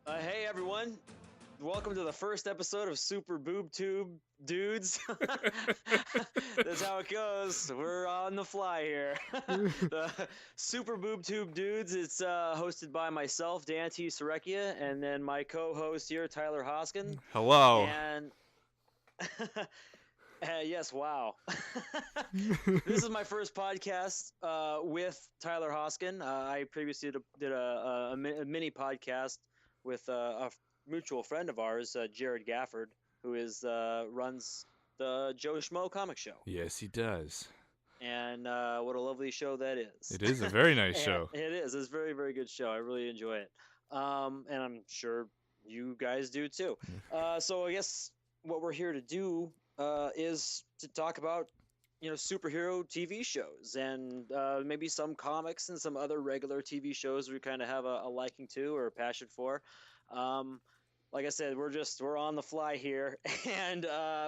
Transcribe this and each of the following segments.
Hey everyone, welcome to the first episode of Super Boob Tube Dudes. That's how it goes. We're on the fly here. The Super Boob Tube Dudes. It's hosted by myself, Dan T. Sarekia, and then my co-host here, Tyler Hoskin. Hello. And yes, wow. This is my first podcast with Tyler Hoskin. I previously did a mini podcast with a mutual friend of ours, Jared Gafford, who runs the Joe Schmo comic show. Yes, he does. And what a lovely show that is. It is a very nice And show. it is. It's a very, very good show. I really enjoy it. And I'm sure you guys do too. So I guess what we're here to do is to talk about superhero TV shows and maybe some comics and some other regular TV shows we kind of have a liking to or a passion for. Um, like I said, we're on the fly here, and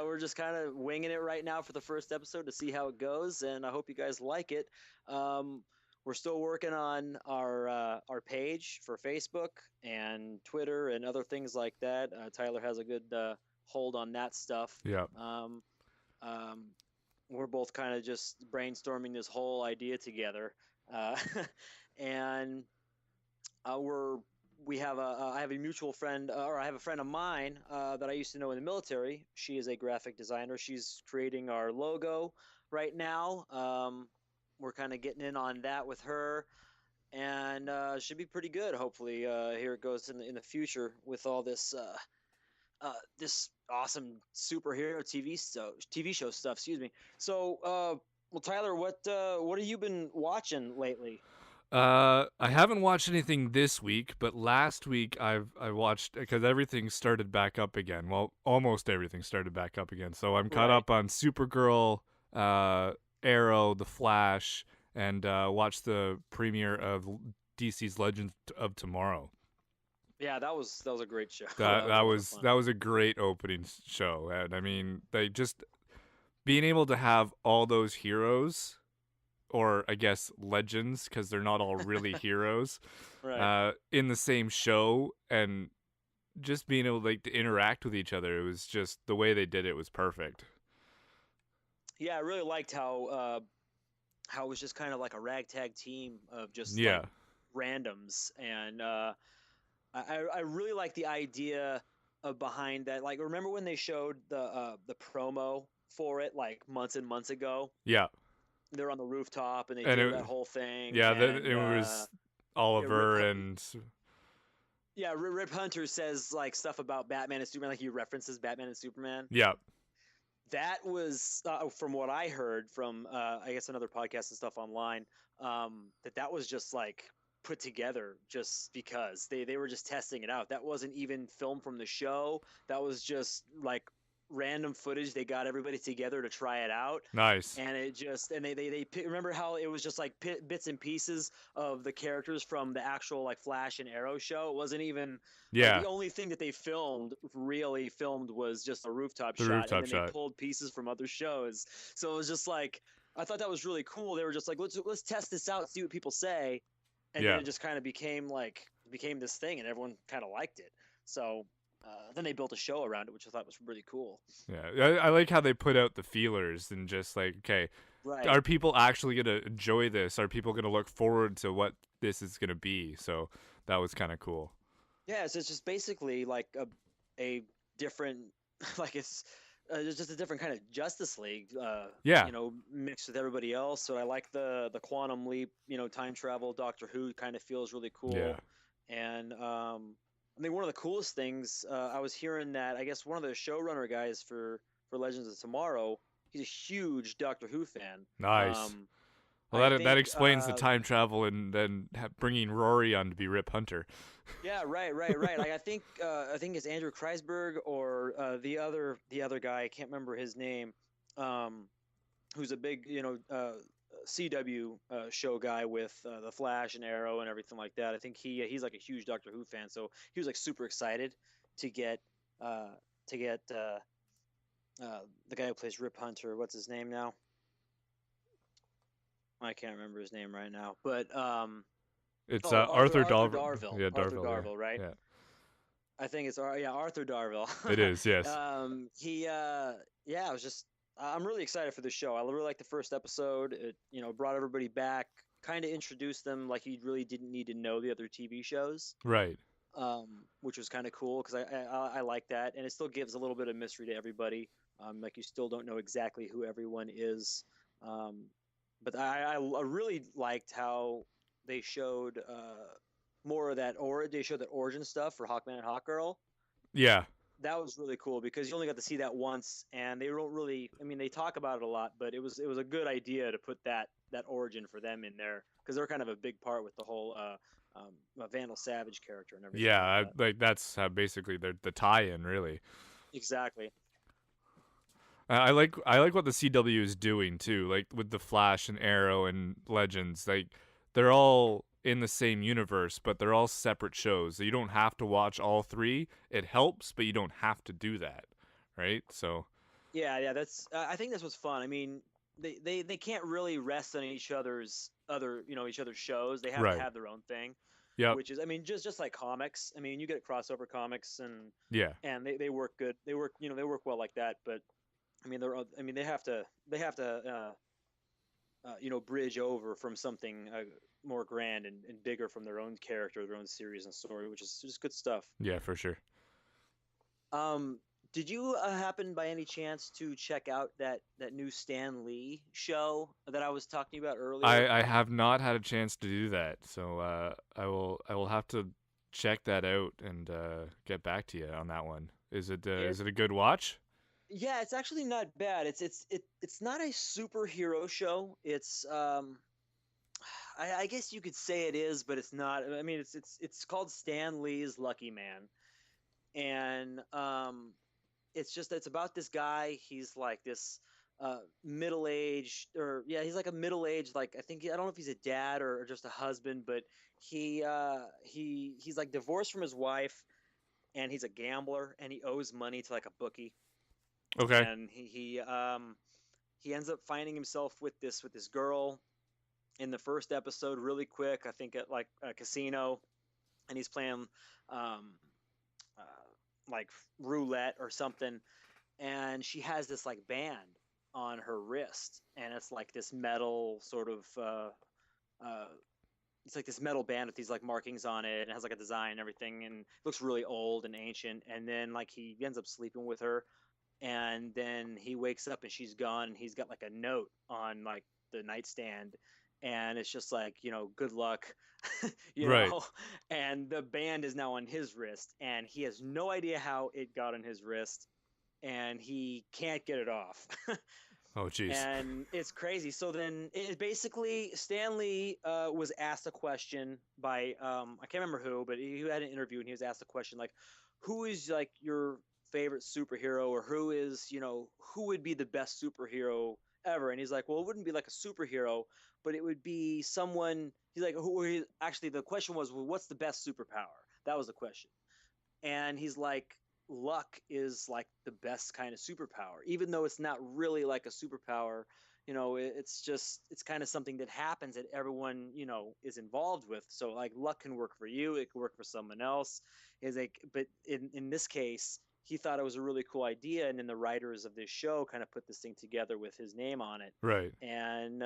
we're just kind of winging it right now for the first episode to see how it goes, and I hope you guys like it. We're still working on our page for Facebook and Twitter and other things like that. Tyler has a good hold on that stuff. Yeah. Um, we're both kind of just brainstorming this whole idea together, uh, and we have I have a mutual friend, or I have a friend of mine that I used to know in the military. She is a graphic designer. She's creating our logo right now. We're kind of getting in on that with her, and should be pretty good. Hopefully, here it goes in the future with all this awesome superhero TV show stuff. Excuse me. So, well, Tyler, what have you been watching lately? I haven't watched anything this week, but last week I watched because everything started back up again. Well, almost everything started back up again. So I'm caught Right. up on Supergirl, Arrow, The Flash, and watched the premiere of DC's Legends of Tomorrow. Yeah, that was a great show. That That was that a lot of was fun. that was a great opening show, and I mean they just being able to have all those heroes, or I guess legends, because they're not all really heroes, Right. in the same show, and just being able to interact with each other. It was just the way they did it was perfect. Yeah, I really liked how it was just kind of like a ragtag team of just like Yeah, randoms, and I really like the idea of behind that. Like, remember when they showed the promo for it like months and months ago? yeah, They're on the rooftop and they and do that whole thing, yeah, and it was yeah, Rip Oliver and yeah, Rip Hunter says like stuff about Batman and Superman, like he references Batman and Superman. yeah, That was from what I heard from I guess another podcast and stuff online. That was just like put together just because they were just testing it out. That wasn't even filmed from the show. That was just like random footage. They got everybody together to try it out, nice. and it just and remember how it was just like bits and pieces of the characters from the actual like Flash and Arrow show. It wasn't even like Yeah, the only thing that they really filmed was just a rooftop the shot, and rooftop then they shot. pulled pieces from other shows. So it was just like I thought that was really cool. They were just like, let's test this out, see what people say, and then Yeah, it just kind of became this thing, and everyone kind of liked it. So then they built a show around it, which I thought was really cool. yeah. I like how they put out the feelers and just like, okay, Right. are people actually gonna enjoy this? Are people gonna look forward to what this is gonna be? So that was kind of cool. Yeah, so it's just basically like a different like it's just a different kind of Justice League, Yeah, mixed with everybody else. So I like the quantum leap, time travel. Doctor Who kind of feels really yeah. cool, and I think one of the coolest things I was hearing that I guess one of the showrunner guys for Legends of Tomorrow, he's a huge Doctor Who fan. Nice. Um, Well, I that think explains the time travel and then bringing Rory on to be Rip Hunter. Yeah, right, right, right. Like I think it's Andrew Kreisberg or the other guy. I can't remember his name. Um, who's a big CW show guy with the Flash and Arrow and everything like that. I think he's like a huge Doctor Who fan, so he was like super excited to get uh, the guy who plays Rip Hunter. What's his name now? I can't remember his name right now, but It's oh, Arthur Arthur Darvill. Darvill. Yeah, Arthur Darvill. Darvill, right? Yeah, I think it's Arthur Darvill. It is, yes. He yeah, I was just I'm really excited for this show. I really like the first episode. It brought everybody back, kind of introduced them like you really didn't need to know the other TV shows, Right. which was kind of cool because I like that, and it still gives a little bit of mystery to everybody. Like you still don't know exactly who everyone is. Um, but I really liked how they showed more of that, or they showed that origin stuff for Hawkman and Hawkgirl. Yeah. That was really cool because you only got to see that once, and they don't really. I mean, they talk about it a lot, but it was a good idea to put that origin for them in there because they're kind of a big part with the whole Vandal Savage character and everything Yeah, like that. like that's how basically the tie-in, really. Exactly. I like what the CW is doing too, like with the Flash and Arrow and Legends. Like they're all in the same universe, but they're all separate shows. So you don't have to watch all three. It helps, but you don't have to do that, right? So Yeah. That's. I think that's what's fun. I mean, they can't really rest on each other's each other's shows. They have to right. have their own thing, Yep. which is, I mean, just like comics. I mean, you get crossover comics, and Yeah. they work good. They work well like that. But I mean, they have to bridge over from something more grand and bigger from their own character, their own series and story, which is just good stuff. Yeah, for sure. Um, did you happen by any chance to check out that new Stan Lee show that I was talking about earlier? I have not had a chance to do that, so I will have to check that out and get back to you on that one. It Is it a good watch? Yeah, it's actually not bad. It's not a superhero show. It's I guess you could say it is, but it's not. I mean, it's called Stan Lee's Lucky Man, and it's about this guy. He's like this middle-aged, or yeah, he's like a middle-aged, like I don't know if he's a dad or just a husband, but he's like divorced from his wife, and he's a gambler, and he owes money to like a bookie, Okay. and he ends up finding himself with this girl in the first episode really quick, I think, at like a casino, and he's playing um, uh, like roulette or something, and she has this like band on her wrist, and it's like this metal sort of uh, it's like this metal band with these like markings on it, and it has like a design and everything, and it looks really old and ancient. And then like he ends up sleeping with her, and then he wakes up and she's gone, and he's got like a note on like the nightstand, and it's just like, good luck, you Right. know and the band is now on his wrist, and he has no idea how it got on his wrist, and he can't get it off. Oh, jeez. And it's crazy. So then it basically, Stanley was asked a question by I can't remember who, but he had an interview, and he was asked a question like, who is like your favorite superhero, or who would be the best superhero ever? And he's like, well, it wouldn't be like a superhero, but it would be someone. He's like, actually, the question was, well, what's the best superpower? That was the question. And he's like, luck is like the best kind of superpower, even though it's not really like a superpower. It's kind of something that happens that everyone is involved with. So like, luck can work for you, it can work for someone else. Is like, but in this case, he thought it was a really cool idea, and then the writers of this show kind of put this thing together with his name on it, Right. and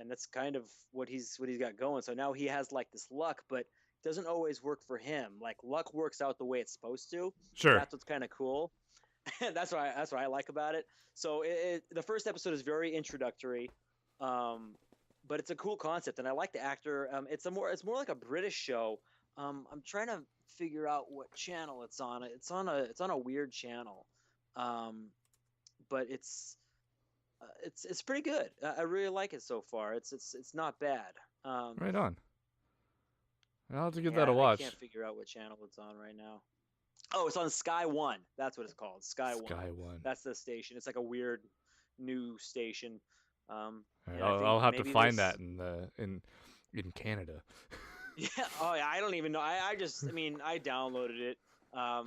that's kind of what he's got going. So now he has like this luck, but doesn't always work for him. Like, luck works out the way it's supposed to. Sure. That's what's kind of cool. That's what I like about it. So the first episode is very introductory, um, but it's a cool concept, and I like the actor. It's more like a British show. I'm trying to figure out what channel it's on. It's on a weird channel, um, but it's pretty good. I really like it so far. It's not bad. Right on. I'll have to give that a Yeah, I can't watch. figure out what channel it's on right now. Oh, it's on Sky One. That's what it's called. Sky One. Sky One. That's the station. It's like a weird new station. All right, And I I'll think have to maybe find this. that in Canada. Yeah. Oh, yeah. I don't even know. I mean, I downloaded it.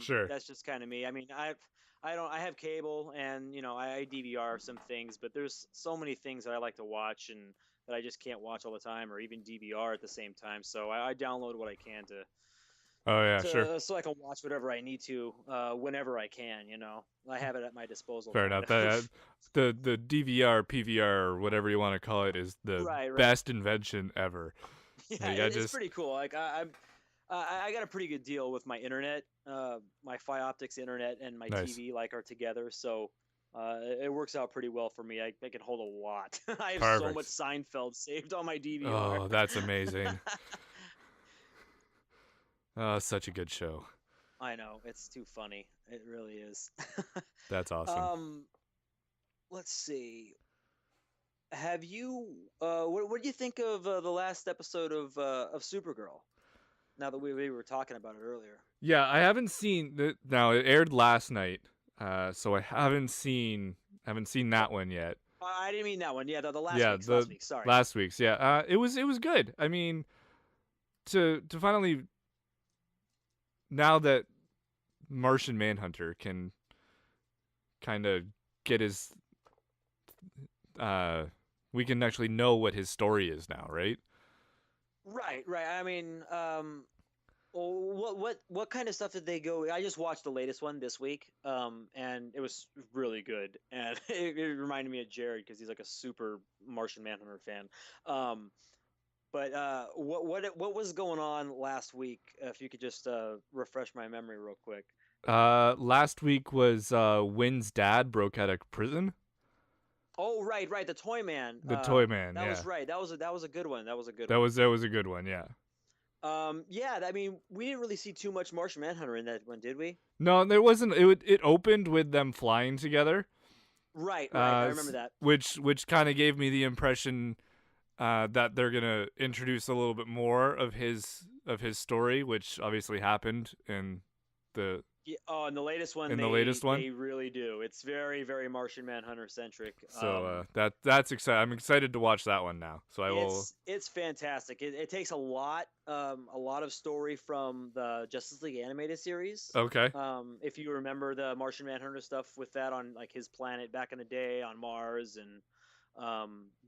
Sure. That's just kind of me. I mean, I have cable, and I DVR some things, but there's so many things that I like to watch and that I just can't watch all the time, or even DVR at the same time. So I download what I can Oh yeah, sure. to so I can watch whatever I need to whenever I can. I have it at my disposal, Fair kind enough. That of. the DVR, PVR, or whatever you want to call it, is the Right, right. best invention ever. Yeah, Like I it's just pretty cool. Like I got a pretty good deal with my internet. My Optics internet and my nice. TV are together, so it works out pretty well for me. I can hold a lot. I have so much Perfect. Seinfeld saved on my DVR. Oh, that's amazing. Oh, such a good show. I know, it's too funny. It really is. That's awesome. um, let's see. Have you what do you think of the last episode of Supergirl? Now that we were talking about it earlier. Yeah, I haven't seen the. Now it aired last night, so I haven't seen that one yet. I didn't mean that one. Yeah, the last Yeah, week's the last week. Sorry. last week's. Yeah, it was good. I mean, to finally, now that Martian Manhunter can kind of get his we can actually know what his story is now, right? Right, right. I mean, what kind of stuff did they go? I just watched the latest one this week, and it was really good, and it reminded me of Jared because he's like a super Martian Manhunter fan. Um, but what was going on last week? If you could just refresh my memory real quick. Last week was Wynn's dad broke out of prison. Oh, right, right. The Toy Man. The Toy Man, That yeah. was right. That was a good one. That was a good That one. was a good one, yeah. Yeah. I mean, we didn't really see too much Martian Manhunter in that one, did we? No, there wasn't. It opened with them flying together, Right, right. I remember that. which kind of gave me the impression that they're gonna introduce a little bit more of his story, which obviously happened the Yeah, oh, and the latest one, in the latest one. they really do. It's very, very Martian Manhunter centric. So that's exciting. I'm excited to watch that one now. So I will. It's fantastic. It takes a lot of story from the Justice League animated series. Okay. If you remember the Martian Manhunter stuff with that on like his planet back in the day on Mars, and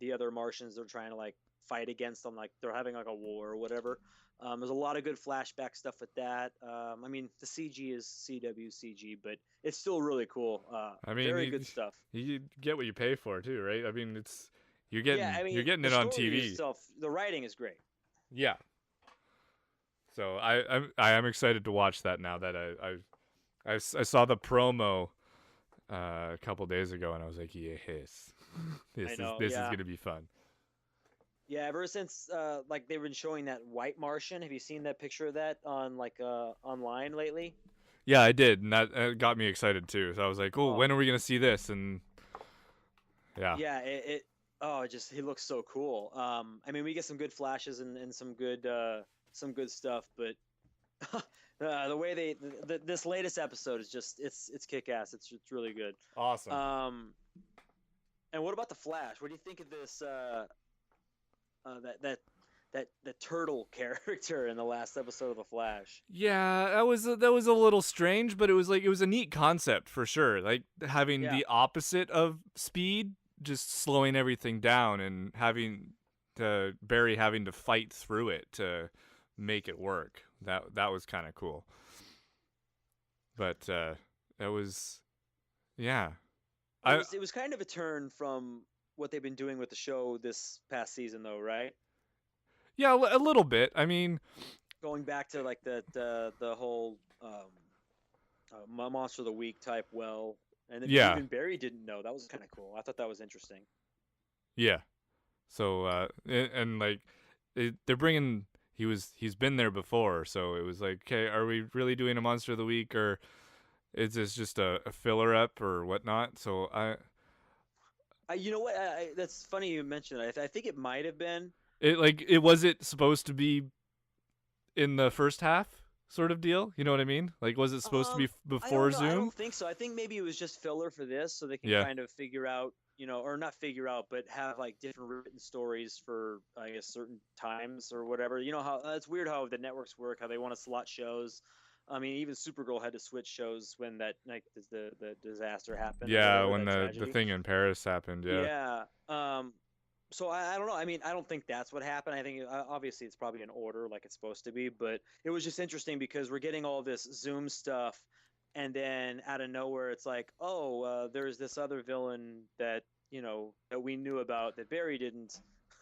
the other Martians they're trying to like fight against them, like they're having like a war or whatever. There's a lot of good flashback stuff with that. I mean, the CG is CW CG, but it's still really cool. I mean, Very good stuff. You get what you pay for too, right? I mean, Yeah, I mean, you're getting the it on story TV. itself, the writing is great. Yeah. So I am excited to watch that now that I saw the promo a couple days ago and I was like, yes, this is gonna be fun. Yeah, ever since like they've been showing that white Martian. Have you seen that picture of that on like online lately? Yeah, I did, and that got me excited too. So I was like, oh, Oh, when are we gonna see this? And yeah, yeah, it just he looks so cool. I mean, we get some good flashes and some good stuff, but the way this latest episode is just it's kick ass. It's really good. awesome. And what about the Flash? What do you think of this? That turtle character in the last episode of the Flash. Yeah, that was a little strange, but it was a neat concept for sure. Like having Yeah, the opposite of speed, just slowing everything down and having to Barry having to fight through it to make it work. That was kind of cool. But that was yeah. I it was kind of a turn from what they've been doing with the show this past season, though, right? yeah, a little bit. I mean, Going back to like the whole Monster of the Week type. Well, and then yeah. even Barry didn't know. That was kind of cool. I thought that was interesting. Yeah. So and like they're bringing he's been there before, so it was like, okay, are we really doing a Monster of the Week, or is this just a filler up or whatnot? So You know what? That's funny you mentioned that. I think it might have been. it was it supposed to be in the first half sort of deal? You know what I mean? Like, was it supposed to be I don't before know. I Zoom? don't think so. I think maybe it was just filler for this, so they can Yeah. kind of figure out, or not figure out, but have like different written stories for, I guess, certain times or whatever. You know how it's weird how the networks work, how they want to slot shows. I mean, even Supergirl had to switch shows when that like the disaster happened or Yeah, whatever, when that the tragedy. thing in Paris happened. Yeah. Yeah. So I don't know. I mean, I don't think that's what happened. I think obviously it's probably in order like it's supposed to be, but it was just interesting because we're getting all this Zoom stuff, and then out of nowhere it's like, oh, there's this other villain that that we knew about that Barry didn't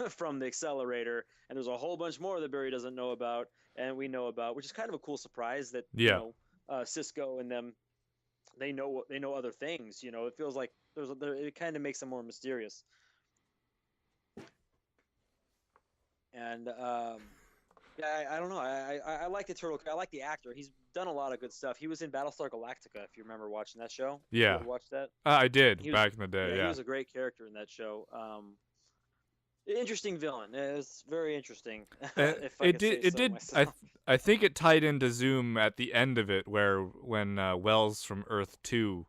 from the accelerator, and there's a whole bunch more that Barry doesn't know about and we know about, which is kind of a cool surprise that Yeah. Cisco and them they know other things. It feels like it kind of makes them more mysterious. And yeah, I don't know. I like the turtle. I like the actor. He's done a lot of good stuff. He was in Battlestar Galactica. If you remember watching that show, did you Yeah. ever watch that? I did He was back in the day. Yeah, he Yeah. was a great character in that show. Interesting villain. It's very interesting, if I It could did. say It so did. myself. I think it tied into Zoom at the end of it, where when Wells from Earth 2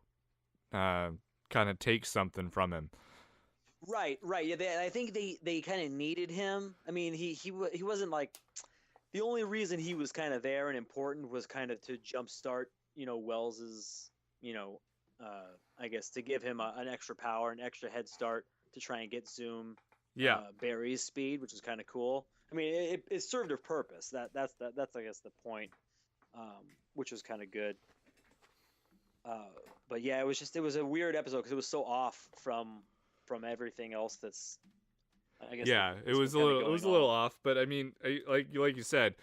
uh, kind of takes something from him. Right, right. Yeah, I think they kind of needed him. I mean, he wasn't like the only reason he was kind of there and important was kind of to jumpstart, Wells's, you know, I guess to give him an extra power, an extra head start to try and get Zoom Yeah. Barry's speed, which is kind of cool. I mean, it served a purpose. That's I guess the point, which was kind of good. Uh, but yeah, it was a weird episode because it was so off from everything else that's I guess Yeah, it that's been was a kind of little going a little on. off, but I mean, like you said,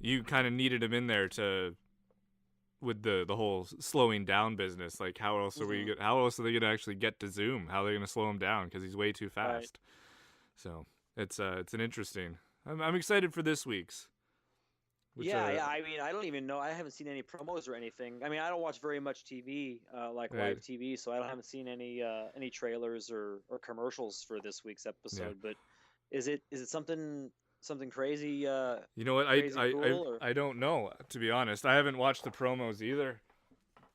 you kind of needed him in there to with the whole slowing down business. Like, Hmm. how else are they gonna actually get to Zoom? How are they gonna slow him down? Because he's way too Right. fast. So it's an interesting. I'm excited for this week's, which Yeah, yeah. I mean, I don't even know. I haven't seen any promos or anything. I mean, I don't watch very much TV, like uh, live TV, so haven't seen any trailers or commercials for this week's yeah. episode. But is it something crazy You know what? crazy cool or? I don't know, to be honest. I haven't watched the promos either.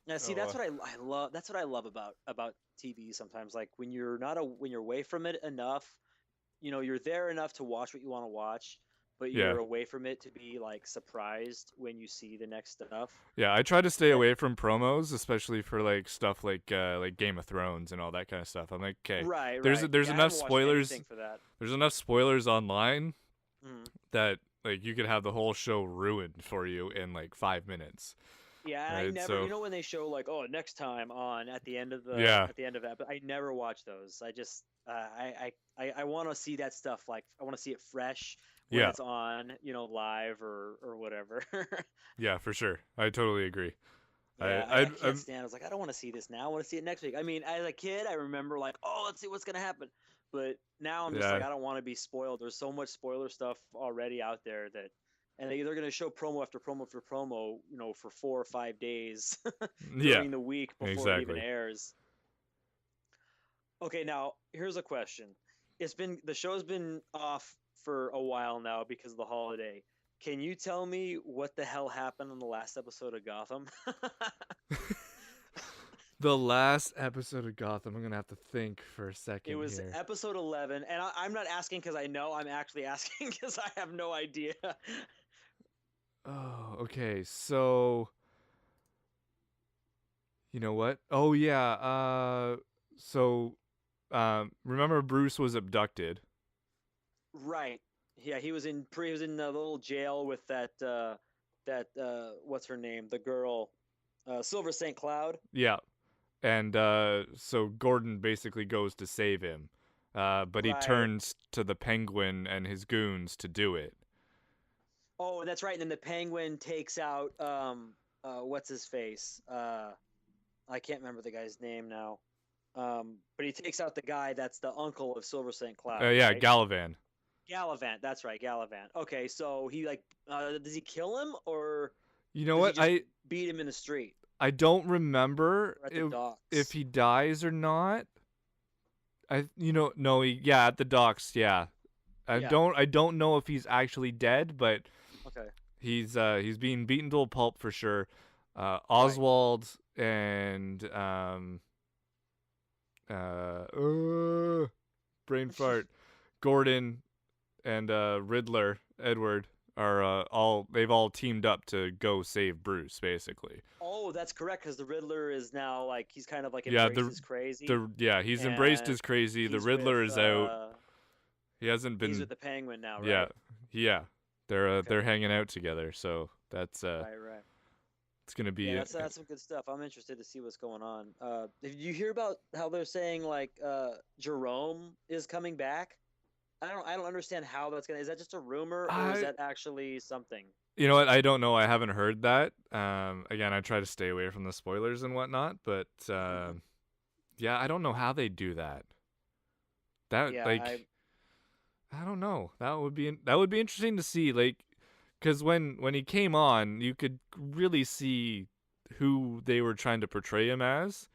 Yeah, see, So that's what I love. That's what I love about TV sometimes. Like when you're away from it enough, you're there enough to watch what you want to watch, but yeah. you're away from it to be like surprised when you see the next stuff. Yeah, I try to stay Eh, away from promos, especially for like stuff like Game of Thrones and all that kind of stuff. I'm like, okay, Right, right. there's Yeah, I enough haven't watched spoilers. anything for that. There's enough spoilers online Mhm. that like you could have the whole show ruined for you in like 5 minutes. Yeah, and I Right? never, So when they show like, oh, next time on yeah, at the end of that, but I never watch those. I just, I want to see that stuff. Like, I want to see it fresh when yeah, it's on, live or whatever. yeah, for sure. I totally agree. Yeah, I can't I'm stand. I was like, I don't want to see this now. I want to see it next week. I mean, as a kid, I remember like, oh, let's see what's gonna happen. But now I'm just like, yeah, I don't want to be spoiled. There's so much spoiler stuff already out there that, and they're gonna show promo after promo after promo, for 4 or 5 days yeah, during the week before it even exactly. airs. Okay, now here's a question. The show's been off for a while now because of the holiday. Can you tell me what the hell happened on the last episode of Gotham? The last episode of Gotham. I'm gonna have to think for a It second was here. episode 11, and I'm not asking because I know. I'm actually asking because I have no idea. Oh, okay. So you know what? Oh yeah. So remember Bruce was abducted. Right. Yeah, he was in a little jail with that what's her name? The girl, Silver St. Cloud. Yeah. And so Gordon basically goes to save him. But he Right. turns to the Penguin and his goons to do it. Oh, that's right. And then the Penguin takes out what's his face? I can't remember the guy's name now. But he takes out the guy that's the uncle of Silver St. Cloud, Yeah, right? Galavan. Gallivant, that's right, Gallivant. Okay, so he like does he kill him or You know does he what? just beat him in the street I don't remember or at the if docks? he dies or not. No, yeah, at the docks, yeah. Yeah. I don't know if he's actually dead, but Okay. he's being beaten to a pulp for sure. Right. Oswald and brain fart. Gordon and Riddler Edward are they've all teamed up to go save Bruce basically. Oh, that's correct because the Riddler is now like he's kind of like Yeah, embraced his crazy the yeah, he's embraced and his crazy. The he's with Riddler is out. He hasn't He's been. with the Penguin now, Yeah, right? yeah. They're Okay. hanging out together, so that's Right, right. it's gonna Yeah, be. that's some good stuff. I'm interested to see what's going on. Did you hear about how they're saying like Jerome is coming back? I don't understand how that's gonna. Is that just a rumor or is I that actually something? You know what? I don't know. I haven't heard that. Again, I try to stay away from the spoilers and whatnot, but Hmm. yeah, I don't know how they do that. That Yeah, I. like I don't know. That would be interesting to see. Like, because when he came on, you could really see who they were trying to portray him as,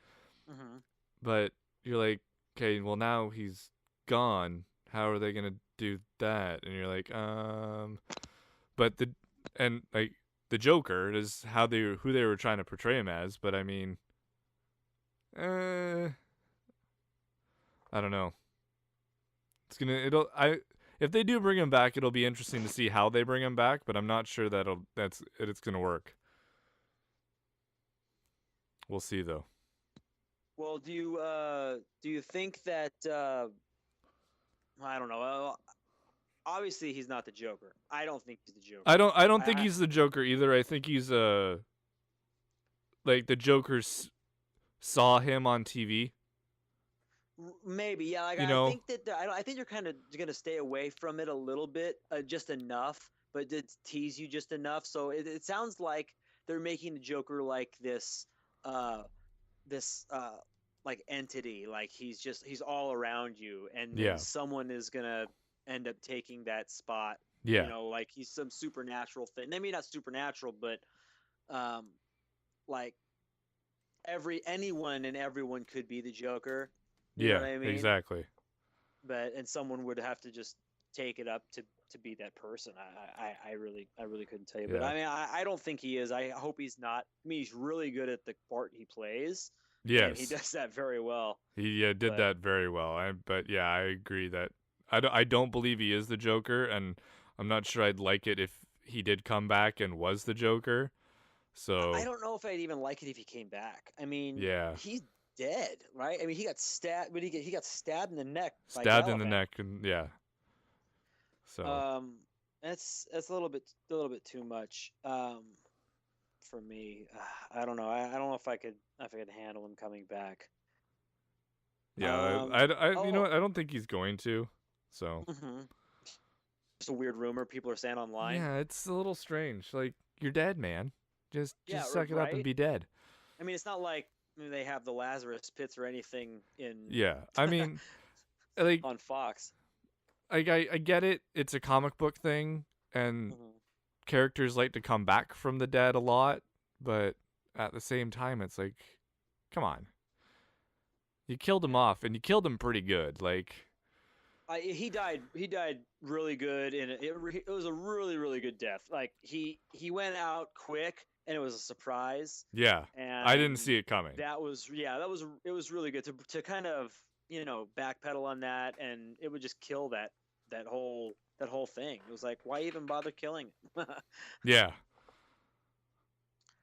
Hmm. but you're like, okay, well now he's gone. How are they gonna do that? And you're like, but and like the Joker is who they were trying to portray him as, but I mean, I don't know. It'll I If they do bring him back, it'll be interesting to see how they bring him back, but I'm not sure it's gonna work. We'll see though. Well, do you think that I don't know. Obviously, he's not the Joker. I don't think he's the Joker. I don't think I he's the Joker either. I think he's like the Joker's saw him on TV. maybe yeah. Like You I know? think that I think they're kind of gonna stay away from it a little bit, just enough, but to tease you just enough. So it sounds like they're making the Joker like uh, this like entity, like he's all around you, and then Yeah. someone is gonna end up taking that spot. You Yeah. know, like he's some supernatural thing. Maybe not supernatural, but um, like anyone and everyone could be the Joker. You know what Yeah. I mean? Exactly. But and someone would have to just take it up to be that person. I really couldn't tell you. But Yeah. I mean, I don't think he is. I hope he's not. I mean, he's really good at the part he plays, and he Yes. does that very well. He did But that very well. But yeah, I agree that I don't believe he is the Joker, and I'm not sure I'd like it if he did come back and was the Joker. I So don't know if I'd even like it if he came back. I mean, yeah, he's dead, right? I mean, he got stabbed, but he got stabbed in the neck by stabbed in the Gallivant. neck, and yeah. So Um, that's a little bit too much. For me, I don't know. I don't know if I could handle him coming back. yeah, I you know Oh, what? I don't think he's going to. So mm-hmm. Just a weird rumor people are saying online. yeah, it's a little strange. Like you're dead, man. Yeah, Just suck it up and right. be dead. I mean, it's not like they have the Lazarus pits or anything in Yeah, I mean, like on Fox. I get it. It's a comic book thing, and Hmm. characters like to come back from the dead a lot, but at the same time, it's like, come on, you killed him Yeah. off, and you killed him pretty good. Like, He died. He died really good, and it was a really really good death. Like he went out quick, and it was a surprise, yeah, I didn't and see it coming. that was it was really good to kind of backpedal on that, and it would just kill that whole thing. It was like, why even bother killing it? Yeah,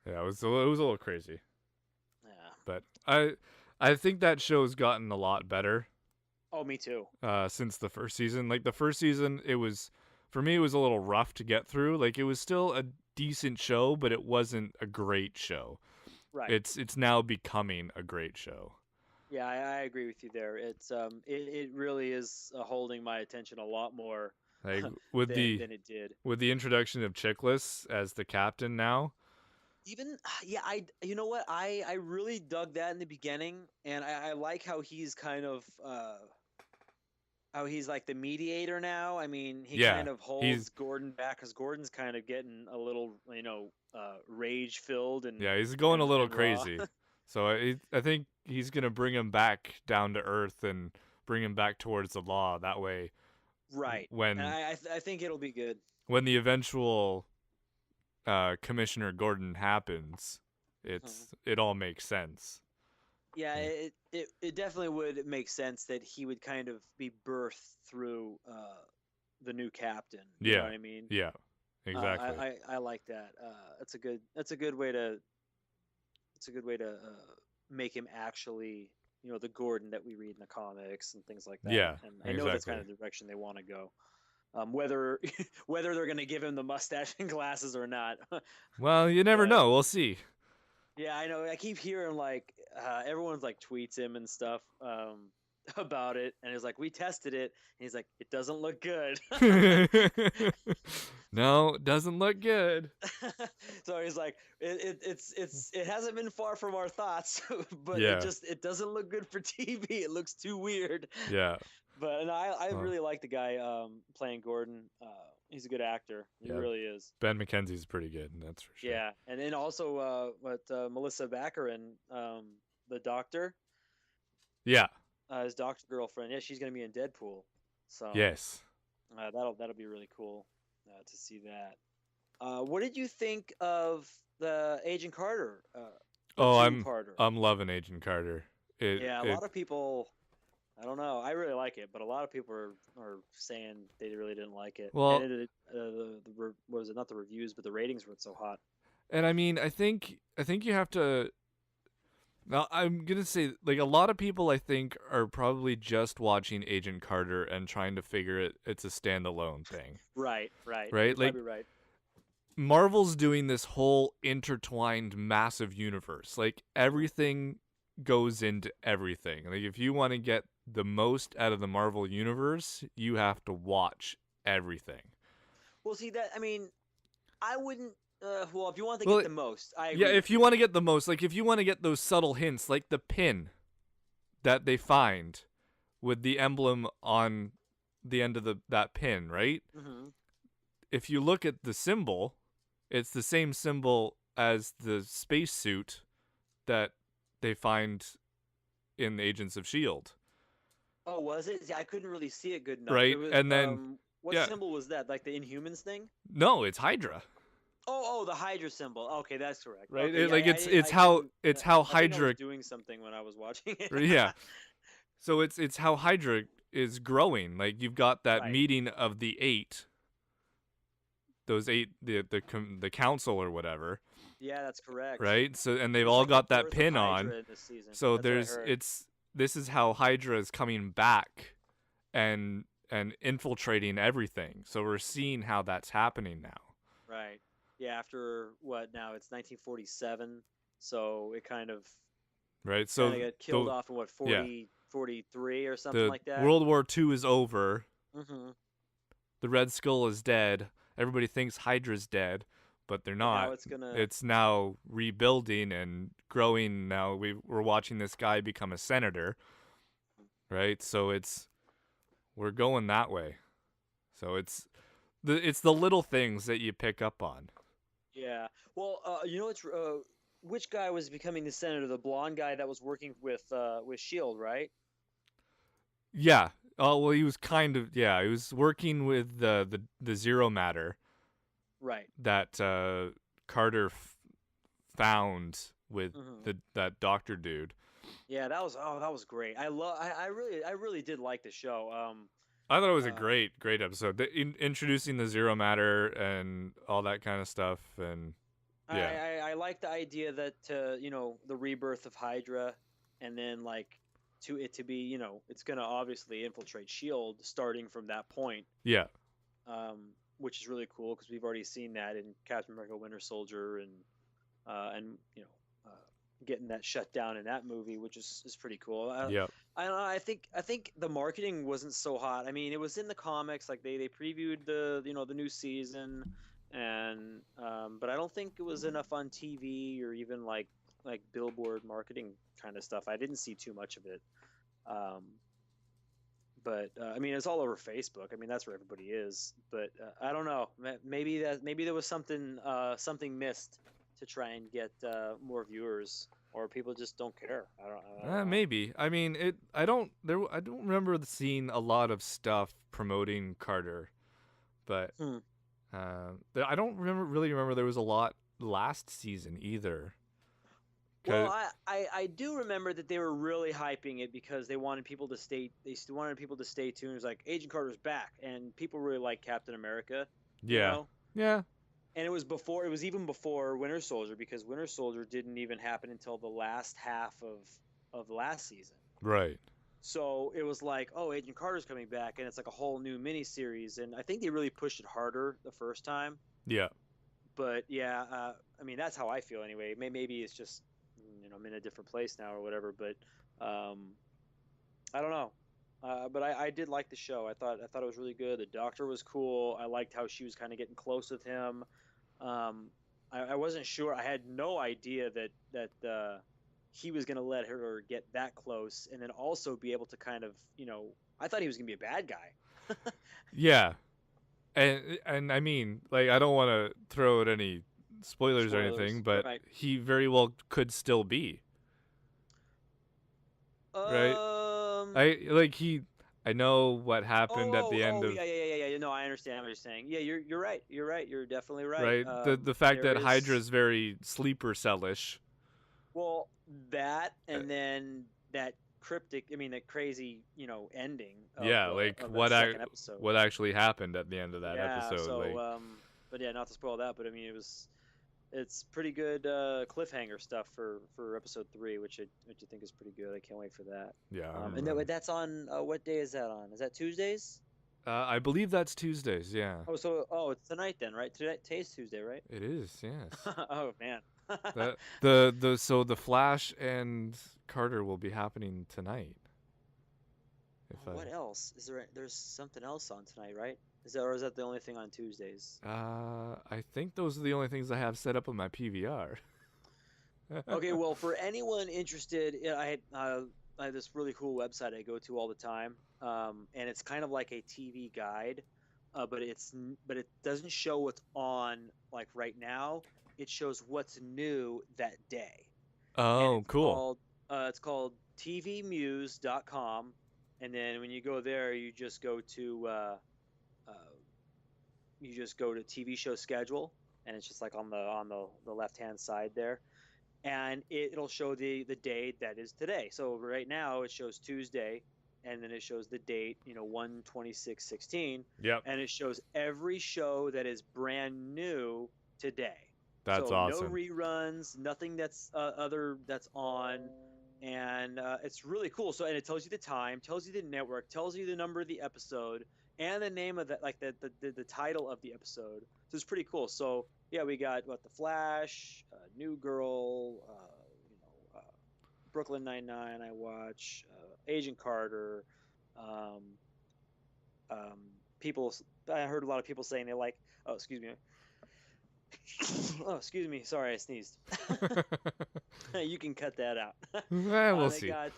yeah, it was a little crazy, Yeah. but I think that show's gotten a lot better Oh, me too. since the first season. Like the first season, it was for me, it was a little rough to get through. Like it was still a decent show, but it wasn't a great show. Right. It's now becoming a great show. Yeah, I agree with you there. It really is holding my attention a lot more Like than it did. with the introduction of Chickless as the captain now. Even yeah, you know what, I really dug that in the beginning, and I like how he's kind of how he's like the mediator now. I mean, he Yeah, kind of he's holds Gordon back because Gordon's kind of getting a little rage filled he's going a little and raw. crazy. So I think he's gonna bring him back down to earth and bring him back towards the law. That way, Right, and when I think it'll be good. the eventual Commissioner Gordon happens, Mhm. it all makes sense. Yeah, Yeah, it definitely would make sense that he would kind of be birthed through the new captain. You know yeah, what I mean? yeah, exactly. I like that. That's a good way to make him actually the Gordon that we read in the comics and things like that. Yeah, And I know that's kind exactly. of the direction they want to go. Whether whether they're going to give him the mustache and glasses or not. Well, you never But know. We'll see. yeah, I know. I keep hearing like everyone's like tweets him and stuff about it, and he's like, "We tested it," and he's like, "It doesn't look good." No, it doesn't look good. So he's like, it hasn't been far from our thoughts, but Yeah, it doesn't look good for TV. It looks too weird. yeah, But and I well, really like the guy playing Gordon. He's a good actor. He yeah. really is. Ben McKenzie's pretty good, that's for sure. Yeah, and then also Melissa Baccarin, the doctor, Yeah. his doctor girlfriend. Yeah, she's gonna be in Deadpool. So Yes. that'll be really cool to see that. What did you think of the Agent Carter? Oh, Team Carter. I'm loving Agent Carter. Yeah, a It lot of people. I don't know. I really like it, but a lot of people are saying they really didn't like it. And well, what was it? Not the reviews, but the ratings weren't so hot. and I mean, I think you have to. Now, I'm gonna say, like, a lot of people, I think, are probably just watching Agent Carter and trying to figure it's a standalone thing, Right, right. You're right? Like, probably right. Marvel's doing this whole intertwined massive universe. Like, everything goes into everything. Like, if you want to get the most out of the Marvel universe, you have to watch everything. Well, see that. I mean, I wouldn't. Well, if you want to Well, get the most, I yeah, agree if with you you. want to get the most, like, if you want to get those subtle hints, like the pin that they find with the emblem on the end of that pin, right? Hmm. If you look at the symbol, it's the same symbol as the spacesuit that they find in Agents of Shield, Oh, was it? Yeah, I couldn't really see it good enough. It right? was. And then What yeah, symbol was that? Like the Inhumans thing? no, it's Hydra, Oh, the Hydra symbol. Okay, that's correct. right? Okay, yeah, Like I it's how couldn't. it's how I think I was Hydra, doing something when I was watching it. yeah. So it's how Hydra is growing. Like you've got that Right. meeting of the eight, those eight, the council or whatever, Yeah, that's correct. right? So and they've It was all like the got that birth of pin on. Hydra in this season. So That's what I heard. this is how Hydra is coming back and infiltrating everything. So we're seeing how that's happening now. Right. Yeah, after what now? It's 1947, so it Right? kind of So got killed the off in what yeah, 43 or something the like that. World War II is over. Hmm. The Red Skull is dead. Everybody thinks Hydra's dead, but they're And now not. it's gonna. It's now rebuilding and growing. Now we're watching this guy become a senator, right? So we're going that way. So it's the little things that you pick up on. Yeah. Well, it's which guy was becoming the senator? The blonde guy that was working with Shield, right? Yeah. Oh well, he was kind of yeah. He was working with the zero matter Right. that Carter found with Hmm. that doctor dude. Yeah, that was great. I really did like the show. I thought it was a Uh, great episode. Introducing the zero matter and all that kind of stuff, and yeah, I like the idea that the rebirth of Hydra, and then like to be it's gonna obviously infiltrate Shield starting from that point, yeah, which is really cool because we've already seen that in Captain America: Winter Soldier and getting that shut down in that movie, which is pretty cool. yeah, I don't know. I think the marketing wasn't so hot. I mean, it was in the comics, like they previewed the new season, and but I don't think it was enough on TV or even like billboard marketing kind of stuff. I didn't see too much of it. Um, but I mean, it's all over Facebook. I mean, that's where everybody is. But I don't know. Maybe there was something missed to try and get more viewers, or people just don't care. I don't know. maybe. I mean, it. I don't remember seeing a lot of stuff promoting Carter, but Hmm. I don't really remember there was a lot last season either. Well, 'Cause- I do remember that they were really hyping it because they wanted people to stay. Wanted people to stay tuned. It was like Agent Carter's back, and people really like Captain America. You yeah, know, yeah, and it was before. It was even before Winter Soldier because Winter Soldier didn't even happen until the last half of last season. Right. So it was like, oh, Agent Carter's coming back, and it's like a whole new miniseries. And I think they really pushed it harder the first time. Yeah. But yeah, I mean that's how I feel anyway. Maybe it's just I'm in a different place now or whatever. But um, I don't know. But I did like the show. I thought it was really good. The Doctor was cool. I liked how she was kind of getting close with him. Um, I wasn't sure. I had no idea that he was going to let her get that close, and then also be able to kind of I thought he was going to be a bad guy. Yeah. And I mean, like, I don't want to throw out any spoilers or anything, Spoilers, but right? he very well could still be, right? Um. I know what happened at the end of, Yeah, yeah, yeah, yeah. No, I understand what you're saying. Yeah, you're right. You're right. You're definitely right. right? The fact There that is Hydra's very sleeper cellish. well that, Uh, and then that cryptic. I mean, that crazy, ending yeah, like of that second episode. what actually happened at the end of that Yeah. episode, So, like but yeah, not to spoil that, but I mean, it's pretty good cliffhanger stuff for episode 3, which I think is pretty good. I can't wait for that. yeah, And that's on what day is that on? Is that Tuesdays? I believe that's Tuesdays, yeah. It's tonight then, right? Today's Tuesday, right? It is, yes. Oh man. So the Flash and Carter will be happening tonight. What else? There's something else on tonight, right? Is that the only thing on Tuesdays? I think those are the only things I have set up on my PVR. Okay, well, for anyone interested, I have this really cool website I go to all the time, and it's kind of like a TV guide, but it doesn't show what's on like right now. It shows what's new that day, and Oh, cool. it's called tvmuse.com, and then when you go there, uh, you just go to TV show schedule, and it's just like on the left hand side there, and it'll show the date that is today. So right now it shows Tuesday, and then it shows the date, 1/26/16, Yep. and it shows every show that is brand new today. That's So no awesome. reruns, nothing that's on, and it's really cool. So, and it tells you the time, tells you the network, tells you the number of the episode, and the name of like the title of the episode. So it's pretty cool. So yeah, we got the Flash, New Girl, Brooklyn Nine-Nine. I watch Agent Carter. Um, People, I heard a lot of people saying they like. Oh, excuse me. Oh, excuse me. Sorry, I sneezed. You can cut that out. We'll They see. got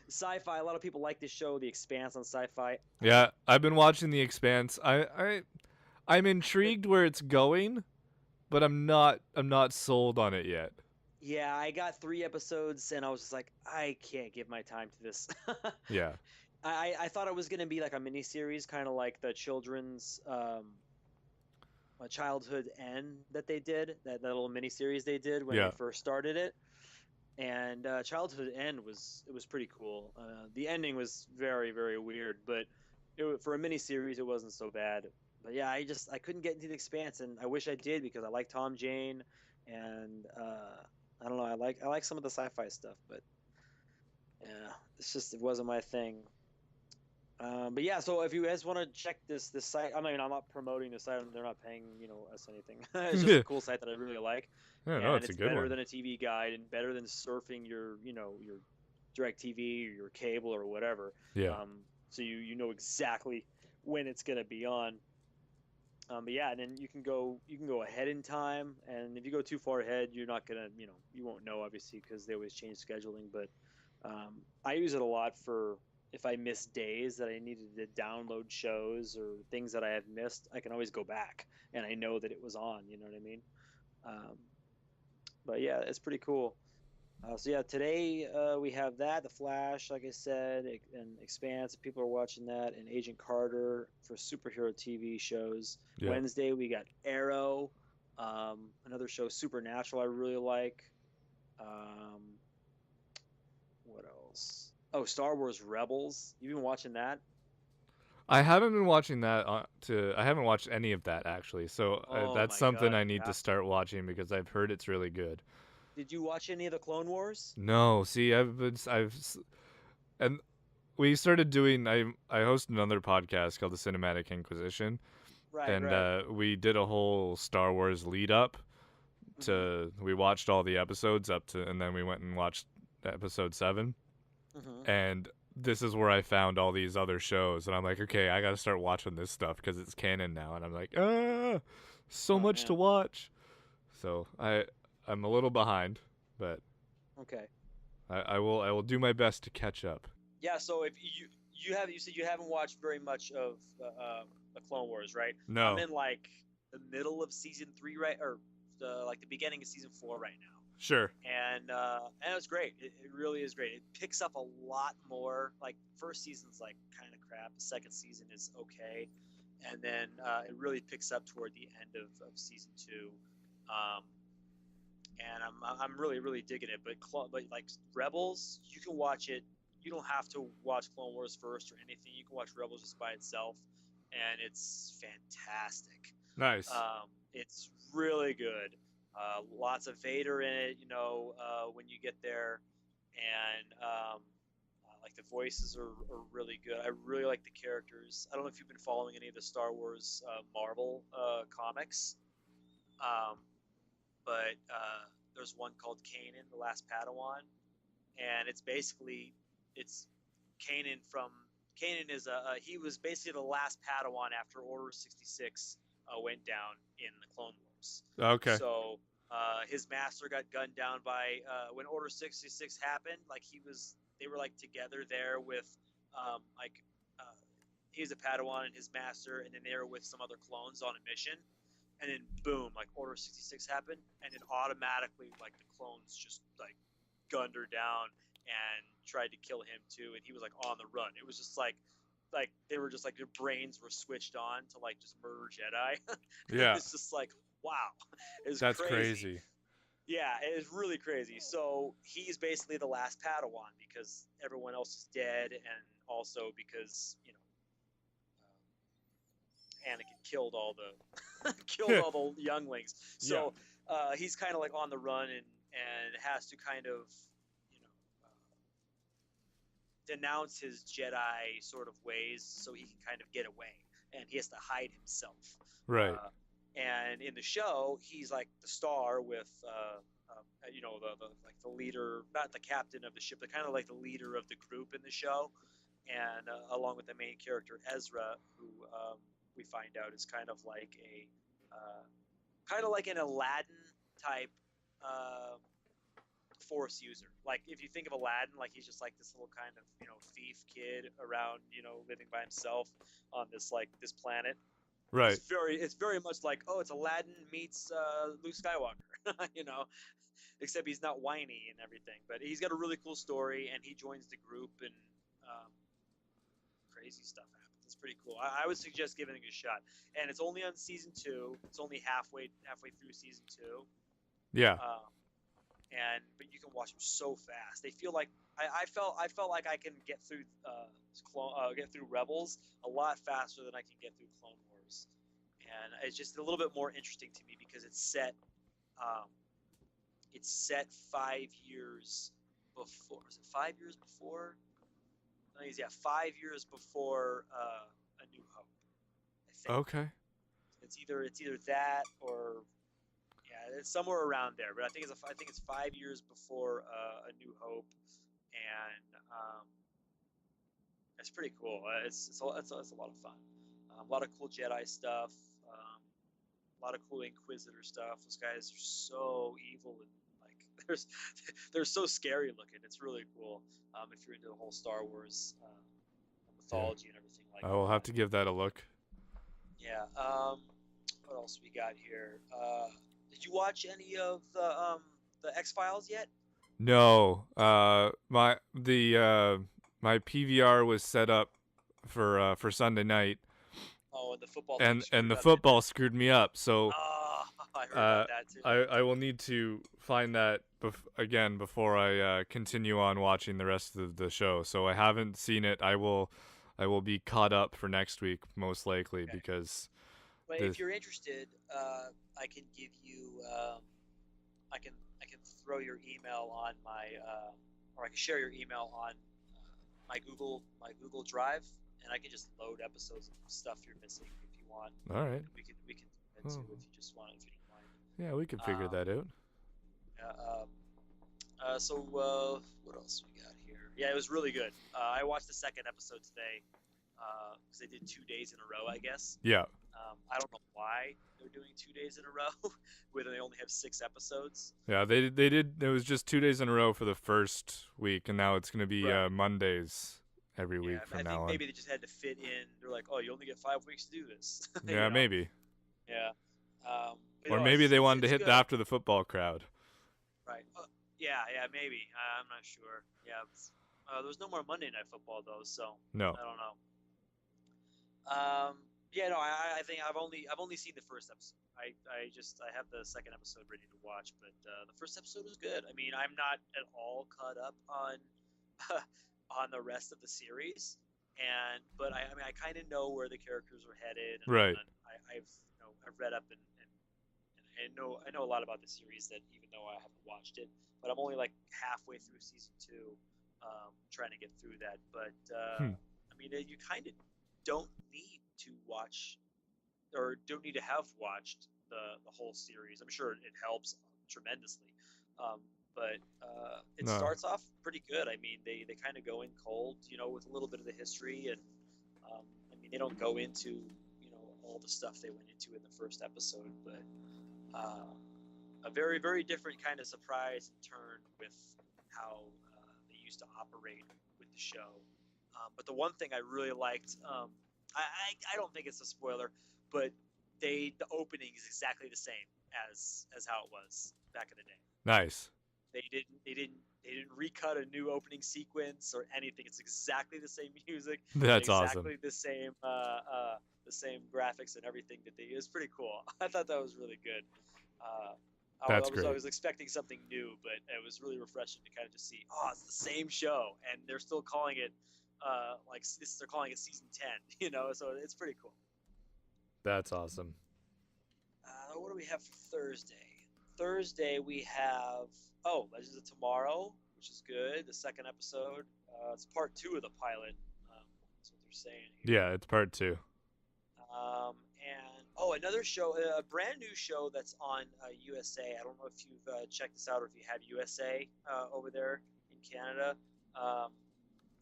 sci-fi. A lot of people like this show, The Expanse, on sci-fi. Yeah, I've been watching The Expanse. I'm intrigued where it's going, but I'm not sold on it yet. Yeah, I got 3 episodes, and I was just like, I can't give my time to this. Yeah. I thought it was gonna be like a mini series, kind of like the children's childhood end that they did, that little mini series they did when Yeah. they first started it. And childhood end was pretty cool. The ending was very, very weird, but for a mini series it wasn't so bad. But yeah, I couldn't get into The Expanse, and I wish I did, because I like Tom Jane, and I don't know, I like some of the sci-fi stuff, but yeah, it wasn't my thing. But yeah, so if you guys want to check this site, I mean, I'm not promoting the site; they're not paying us anything. It's just a cool site that I really like, Yeah, no, and it's a it's good better one. than a TV guide, and better than surfing your direct TV or your cable or whatever. Yeah. So you know exactly when it's gonna be on. But yeah, and then you can go ahead in time, and if you go too far ahead, you're not gonna you won't know, obviously, because they always change scheduling. But I use it a lot for if I miss days that I needed to download shows or things that I have missed. I can always go back, and I know that it was on. You know what I mean? Um, but yeah, it's pretty cool. So yeah, today we have the Flash, like I said, and Expanse. People are watching that, and Agent Carter for superhero TV shows. Yeah. Wednesday we got Arrow, another show, Supernatural. I really like. Um, what else? Oh, Star Wars Rebels. You been watching that? I haven't been watching that. I haven't watched any of that actually. So Oh that's my something God, I you need to have start watching because I've heard it's really good. Did you watch any of the Clone Wars? No, see, and we started doing. I host another podcast called the Cinematic Inquisition, Right, and right. we did a whole Star Wars lead up Mm-hmm. to. We watched all the episodes up to, and then we went and watched episode 7, Mm-hmm. and this is where I found all these other shows, and I'm like, okay, I got to start watching this stuff because it's canon now, and I'm like, so Oh much to man. watch. So I'm a little behind, but Okay. I will do my best to catch up. Yeah. So if you said you haven't watched very much of the Clone Wars, right? I'm No, in like the middle of season 3, right, or the beginning of season 4 right now. sure, And it's great. It really is great. It picks up a lot more. Like first season's like kind of crap. The second season is okay, and then it really picks up toward the end of season 2. Um, and I'm really digging it. But like Rebels, you can watch it. You don't have to watch Clone Wars first or anything. You can watch Rebels just by itself, and it's fantastic. nice. It's really good. Lots of Vader in it, when you get there, and like the voices are really good. I really like the characters. I don't know if you've been following any of the Star Wars Marvel comics, um, but there's one called Kanan, the Last Padawan, and it's Kanan from Kanan is he was basically the last Padawan after Order 66 went down in the Clone Wars. Okay, So his master got gunned down by when Order 66 happened. Like they were like together there with like he was a Padawan and his master, and then they were with some other clones on a mission. And then boom, like Order 66 happened, and then automatically like the clones just like gunned her down and tried to kill him too, and he was like on the run. It was just like they were just like their brains were switched on to like just murder Jedi. yeah, It's just like wow, it's that's crazy. crazy. Yeah, it is really crazy. So he's basically the last Padawan because everyone else is dead, and also because Anakin killed all the killed all the younglings. Yeah, So he's kind of like on the run and has to kind of you know denounce his Jedi sort of ways so he can kind of get away, and he has to hide himself. right, And in the show, he's like the star with the like the leader, not the captain of the ship, but kind of like the leader of the group in the show, and along with the main character Ezra, who we find out is kind of like an Aladdin type force user. Like if you think of Aladdin, like he's just like this little kind of thief kid around living by himself on this planet. right. It's very much like, oh, it's Aladdin meets Luke Skywalker, except he's not whiny and everything. But he's got a really cool story, and he joins the group, and crazy stuff happens. It's pretty cool. I would suggest giving it a shot. And it's only on season 2. It's only halfway through season 2. Yeah, Um, but you can watch them so fast. They feel like I felt like I can get through Rebels a lot faster than I can get through Clone Wars, and it's just a little bit more interesting to me because um, it's set 5 years before. Is it 5 years before? No, yeah, 5 years before A New Hope. I think okay, it's either that or yeah, it's somewhere around there. But I think it's 5 years before A New Hope, and it's pretty cool. It's a lot of fun. A lot of cool Jedi stuff. A lot of cool Inquisitor stuff. Those guys are so evil and like they're so scary looking. It's really cool. If you're into the whole Star Wars yeah. mythology and everything like I will have that. to give that a look. Yeah. What else we got here? Did you watch any of the X Files yet? No, my PVR was set up for Sunday night, Oh, and the football thing and screwed the up, didn't it? football screwed me up. So Oh, I heard about that too. I will need to find that again before I continue on watching the rest of the show. So I haven't seen it. I will be caught up for next week most likely Okay. because But the if you're interested, I can give you I can throw your email on my, or I can share your email on my Google Drive, and I can just load episodes of stuff you're missing if you want. All right. We can do that Oh. too if you just want, if you don't mind. Yeah, we can figure Um, that out. so what else we got here? Yeah, it was really good. I watched the second episode today because they did 2 days in a row, I guess. Yeah. I don't know why they're doing 2 days in a row when they only have 6 episodes. Yeah, they did. It was just 2 days in a row for the first week, and now it's gonna be Right. Mondays every Yeah, week I from think now on. maybe they just had to fit in. They're like, oh, you only get 5 weeks to do this. Yeah, maybe. Yeah. Or maybe they wanted to it's hit good. after the football crowd. Right. Yeah, maybe. I'm not sure. Yeah. There's no more Monday Night Football though, so No. I don't know. Yeah, no, I think I've only seen the first episode. I have the second episode ready to watch, but the first episode was good. I mean, I'm not at all caught up on on the rest of the series, but I mean I kind of know where the characters are headed, Right. and I've read up and I know a lot about the series that even though I haven't watched it, but I'm only like halfway through season 2, trying to get through that. But I mean, you kind of don't need to watch or don't need to have watched the whole series. I'm sure it helps tremendously, but it No. starts off pretty good. I mean, they kind of go in cold, with a little bit of the history, and I mean, they don't go into all the stuff they went into in the first episode, but a very very different kind of surprise and turn with how they used to operate with the show. But the one thing I really liked, I don't think it's a spoiler, but the opening is exactly the same as how it was back in the day. Nice. They didn't recut a new opening sequence or anything. It's exactly the same music. That's exactly awesome. the same graphics and everything that they use. Pretty cool. I thought that was really good. That's I great. was expecting something new, but it was really refreshing to kind of just see, oh, it's the same show, and they're still calling it like this. They're calling it season 10, So it's pretty cool. That's awesome. What do we have for Thursday? Thursday we have Legends of Tomorrow, which is good. The second episode. It's part 2 of the pilot. That's what they're saying here. Yeah, it's part 2. And another show, a brand new show that's on USA. I don't know if you've checked this out or if you have USA over there in Canada,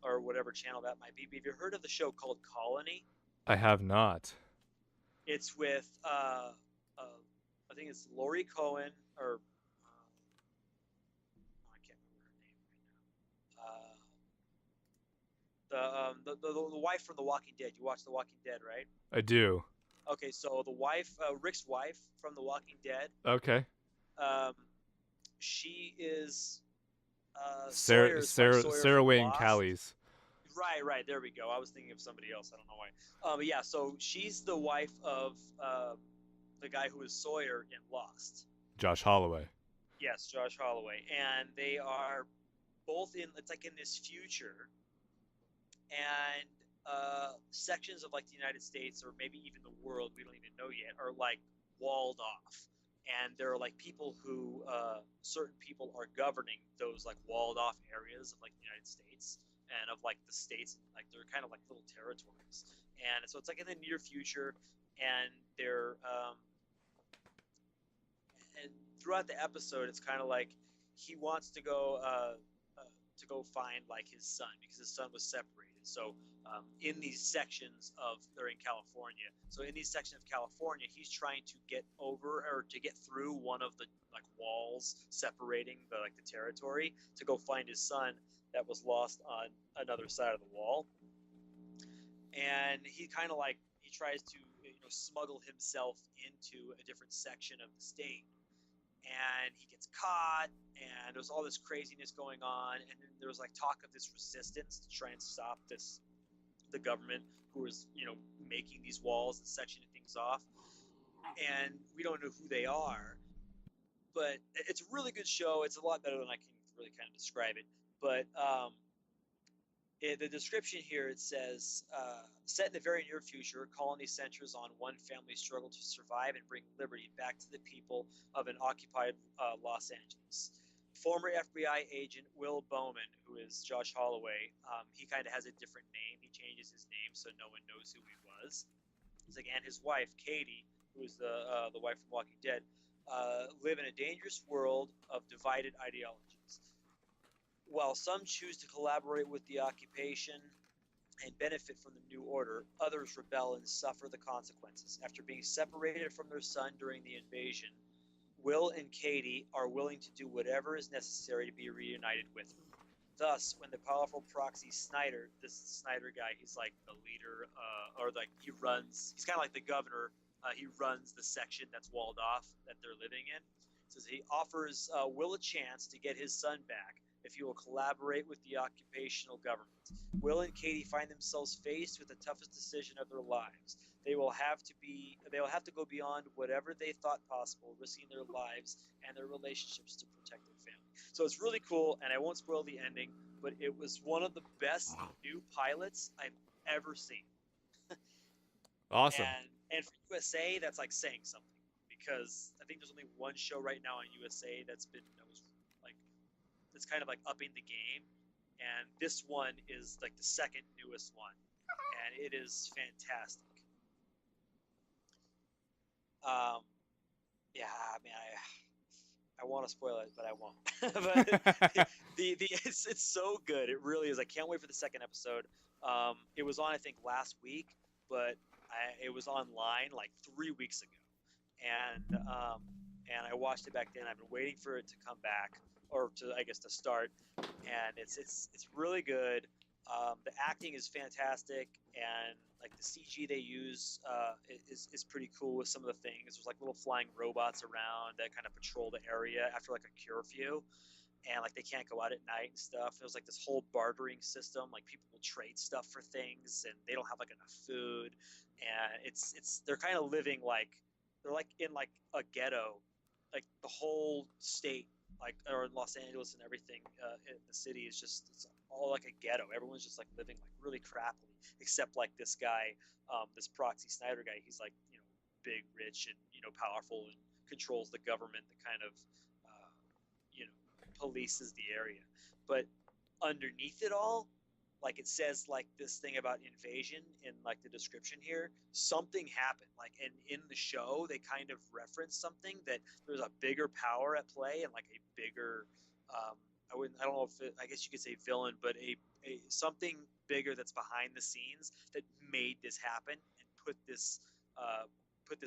or whatever channel that might be. But have you heard of the show called Colony? I have not. It's with I think it's Laurie Cohen, or I can't remember her name right now. The wife from The Walking Dead. You watch The Walking Dead, right? I do. Okay, so the wife, Rick's wife from The Walking Dead. Okay. She is Sarah Wayne Callies. Right. There we go. I was thinking of somebody else. I don't know why. But yeah, so she's the wife of the guy who is Sawyer in Lost. Josh Holloway. Yes, Josh Holloway, and they are both in. It's like in this future, and sections of like the United States or maybe even the world, we don't even know yet, are like walled off, and there are like people who certain people are governing those like walled off areas of like the United States and of like the states, like they're kind of like little territories, and so it's like in the near future, and they're and throughout the episode it's kind of like he wants to go find like his son because his son was separated. So in these sections they're in California. So in these sections of California, he's trying to get over or to get through one of the like walls separating the territory to go find his son that was lost on another side of the wall. And he kind of like he tries to smuggle himself into a different section of the state. And he gets caught, and there's all this craziness going on, and then there was like talk of this resistance to try and stop the government who was making these walls and sectioning things off, and we don't know who they are, but it's a really good show. It's a lot better than I can really kind of describe it, but the description here, it says, set in the very near future, Colony centers on one family's struggle to survive and bring liberty back to the people of an occupied Los Angeles. former FBI agent Will Bowman, who is Josh Holloway, he kind of has a different name. He changes his name so no one knows who he was. He's like, and his wife Katie, who is the wife from Walking Dead, live in a dangerous world of divided ideologies. While some choose to collaborate with the occupation and benefit from the new order, others rebel and suffer the consequences. After being separated from their son during the invasion, Will and Katie are willing to do whatever is necessary to be reunited with him. Thus, when the powerful proxy Snyder, this Snyder guy, he's like the leader, or like he's kind of like the governor. He runs the section that's walled off that they're living in. Says he offers Will a chance to get his son back if he will collaborate with the occupational government. Will and Katie find themselves faced with the toughest decision of their lives. They will have to go beyond whatever they thought possible, risking their lives and their relationships to protect their family. So it's really cool, and I won't spoil the ending, but it was one of the best new pilots I've ever seen. Awesome. And for USA, that's like saying something, because I think there's only one show right now on USA that's kind of like upping the game, and this one is like the second newest one, and it is fantastic. Yeah, I mean, I want to spoil it, but I won't. But it's so good. It really is. I can't wait for the second episode. It was on, I think, last week, but it was online like 3 weeks ago, and I watched it back then. I've been waiting for it to come back, or to start, and it's really good. The acting is fantastic, and like the CG they use is pretty cool with some of the things. There's like little flying robots around that kind of patrol the area after like a curfew, and like they can't go out at night and stuff. There's like this whole bartering system, like people will trade stuff for things, and they don't have like enough food, and they're kind of living like they're like in like a ghetto, like the whole state, like, or in Los Angeles and everything in the city is just, it's all like a ghetto. Everyone's just like living like really crappily, except like this guy, this Proxy Snyder guy. He's like, big, rich, and powerful, and controls the government that kind of polices the area. But underneath it all, like it says like this thing about invasion in like the description here, something happened, like, and in the show they kind of reference something, that there's a bigger power at play, and like a bigger I don't know if I guess you could say villain, but a something bigger that's behind the scenes that made this happen and put this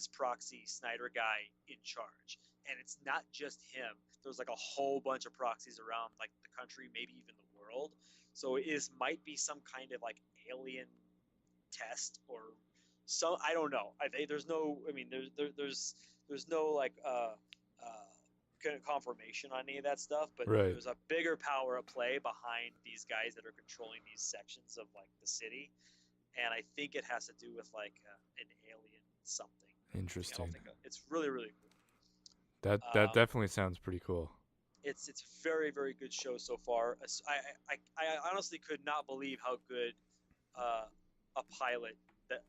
Proxy Snyder guy in charge. And it's not just him. There's like a whole bunch of proxies around like the country, maybe even the world. So it might be some kind of like alien test, or some, I don't know. There's no, I mean, there's no like confirmation on any of that stuff, but Right. there's a bigger power at play behind these guys that are controlling these sections of like the city, and I think it has to do with like an alien something. Interesting. It's really, really cool. That definitely sounds pretty cool. It's a very, very good show so far. I honestly could not believe how good a pilot that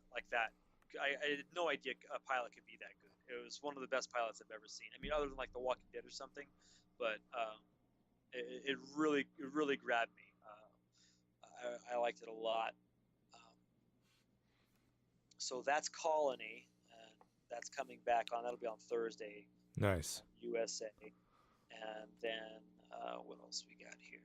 I had no idea a pilot could be that good. It was one of the best pilots I've ever seen. I mean, other than like The Walking Dead or something, but it really grabbed me. I liked it a lot. So that's Colony, and that's coming back on. That'll be on Thursday. Nice. USA. And then what else we got here?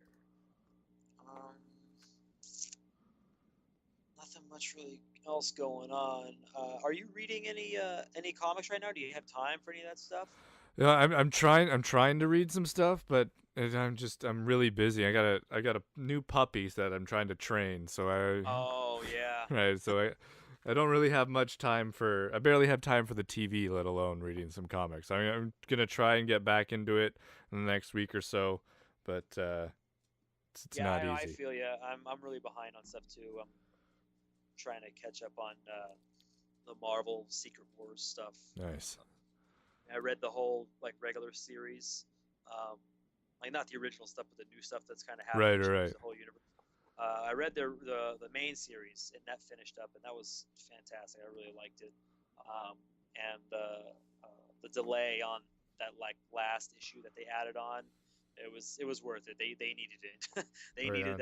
Nothing much really else going on. Are you reading any comics right now? Do you have time for any of that stuff? Yeah, I'm trying to read some stuff, but I'm really busy. I got a new puppy that I'm trying to train, so Oh yeah. right, so I don't really have much time I barely have time for the TV, let alone reading some comics. I mean, I'm gonna try and get back into it in the next week or so, but it's not easy. I feel you. I'm really behind on stuff too. I'm trying to catch up on the Marvel Secret Wars stuff. Nice. I read the whole like regular series, like not the original stuff, but the new stuff that's kind of happening. Right. The whole universe. I read the main series, and that finished up, and that was fantastic. I really liked it. And the delay on that like last issue that they added on it was worth it. They needed it. They Right needed on.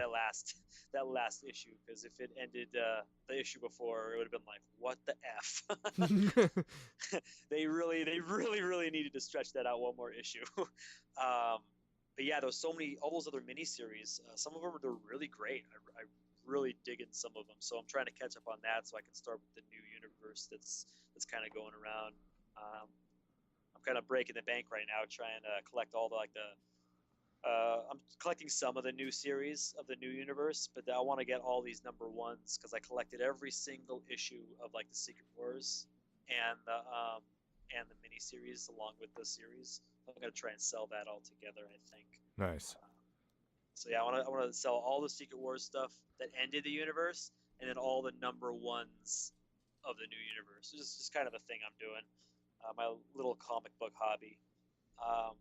that last issue, because if it ended the issue before, it would have been like, what the f. They really needed to stretch that out one more issue. But yeah, there's so many, all those other miniseries. Some of them are really great. I really dig in some of them, so I'm trying to catch up on that so I can start with the new universe that's kind of going around. Um, I'm kind of breaking the bank right now, trying to collect all the like the. I'm collecting some of the new series of the new universe, but I want to get all these number ones because I collected every single issue of like the Secret Wars and the miniseries along with the series. I'm gonna try and sell that all together, I think. Nice. Uh, so yeah, I want to sell all the Secret Wars stuff that ended the universe, and then all the number ones of the new universe. It's just kind of a thing I'm doing. My little comic book hobby. Um,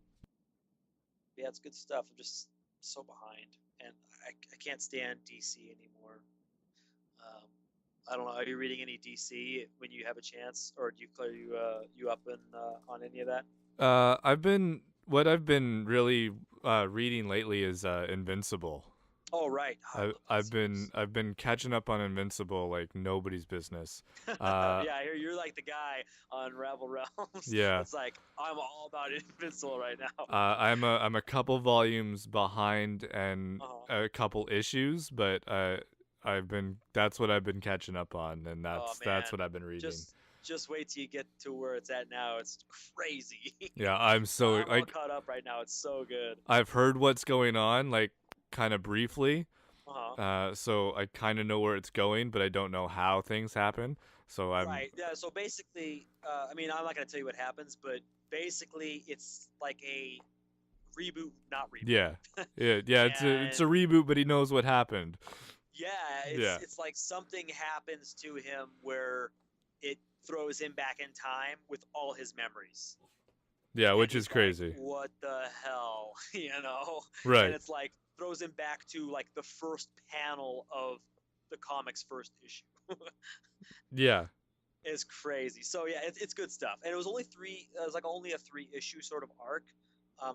yeah, it's good stuff. I'm just so behind, and I can't stand DC anymore. Um, I don't know. Are you reading any DC when you have a chance, or do you up in on any of that? I've been what I've been really reading lately is Invincible. Oh right, oh, I I love that I've been series. I've been catching up on Invincible like nobody's business. Uh, Yeah, I hear you're like the guy on Ravel Realms yeah. that's like, I'm all about Invincible right now. I'm a couple volumes behind and Uh-huh. a couple issues, but I've been that's what I've been catching up on, and Oh that's man, what I've been reading. just wait till you get to where it's at now. It's crazy. Yeah, I'm so I'm all like caught up right now. It's so good. I've heard what's going on like kind of briefly. Uh-huh. So I kind of know where it's going, but I don't know how things happen. So I'm Right. Yeah. So basically, I mean, I'm not gonna tell you what happens, but basically, it's like a reboot, not yeah. reboot. Yeah, it's And a reboot, but he knows what happened. yeah, it's Yeah. it's like something happens to him where it throws him back in time with all his memories, Yeah, and which is he's like, crazy. what the hell. And Right. it's like throws him back to like the first panel of the comic's first issue. Yeah. It's crazy. So yeah, it's good stuff. And it was only three. It was like only a 3 issue sort of arc.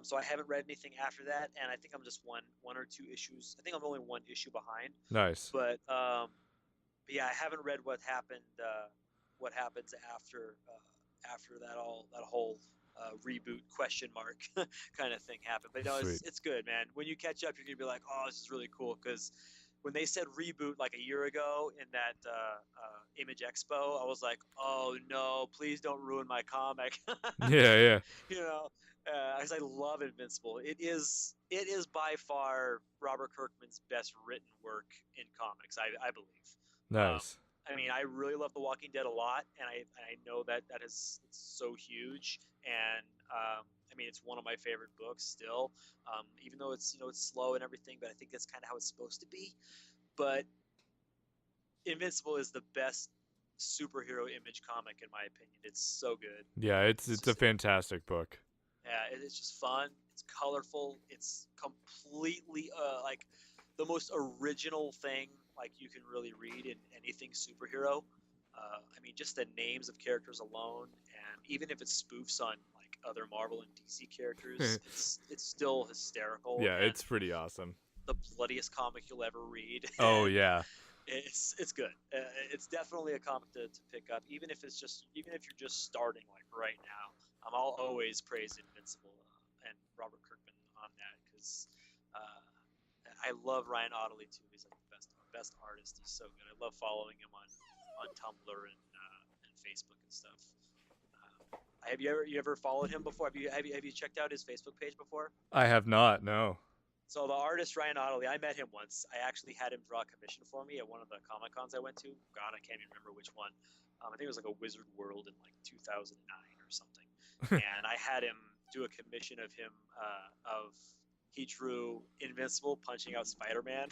So I haven't read anything after that, and I think I'm just one or two issues. I think I'm only one issue behind. Nice. But yeah, I haven't read what happens after that whole reboot question mark kind of thing happened. But no, Sweet. it's good, man. When you catch up, you're gonna be like, oh, this is really cool, because when they said reboot like a year ago in that Image Expo, I was like, oh no, please don't ruin my comic. Yeah, yeah. you know, because I love Invincible. It is by far Robert Kirkman's best written work in comics, I believe. Um, Nice. I mean, I really love The Walking Dead a lot, and I know that is it's so huge, and I mean, it's one of my favorite books still. Even though it's slow and everything, but I think that's kind of how it's supposed to be. But Invincible is the best superhero Image comic in my opinion. It's so good. Yeah, It's it's a just fantastic book. Yeah, it's just fun. It's colorful. It's completely like the most original thing like you can really read in anything superhero. I mean, just the names of characters alone, and even if it spoofs on like other Marvel and DC characters, it's still hysterical Yeah, and it's pretty awesome. the bloodiest comic you'll ever read. Oh And yeah. it's good. It's definitely a comic to pick up, even if you're just starting like right now. I'll always praise Invincible and Robert Kirkman on that because uh, I love Ryan Ottley too. He's like the best artist. He's so good. I love following him on Tumblr and Facebook and stuff. Have you ever followed him before? Have you checked out his Facebook page before? I have not, no. So the artist Ryan Ottley, I met him once. I actually had him draw a commission for me at one of the Comic Cons I went to. God, I can't even remember which one. I think it was like a Wizard World in like 2009 or something. And I had him do a commission of him he drew Invincible punching out Spider-Man.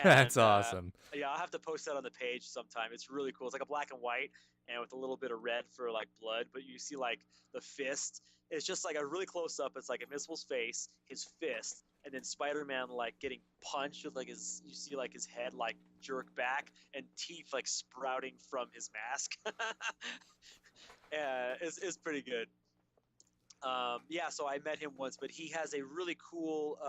That's And awesome. yeah, I'll have to post that on the page sometime. It's really cool. It's like a black and white and with a little bit of red for like blood, but you see like the fist. It's just like a really close up. It's like Invincible's face, his fist, and then Spider-Man like getting punched with like you see like his head like jerk back and teeth like sprouting from his mask. Yeah, it's pretty good. Yeah, so I met him once, but he has a really cool,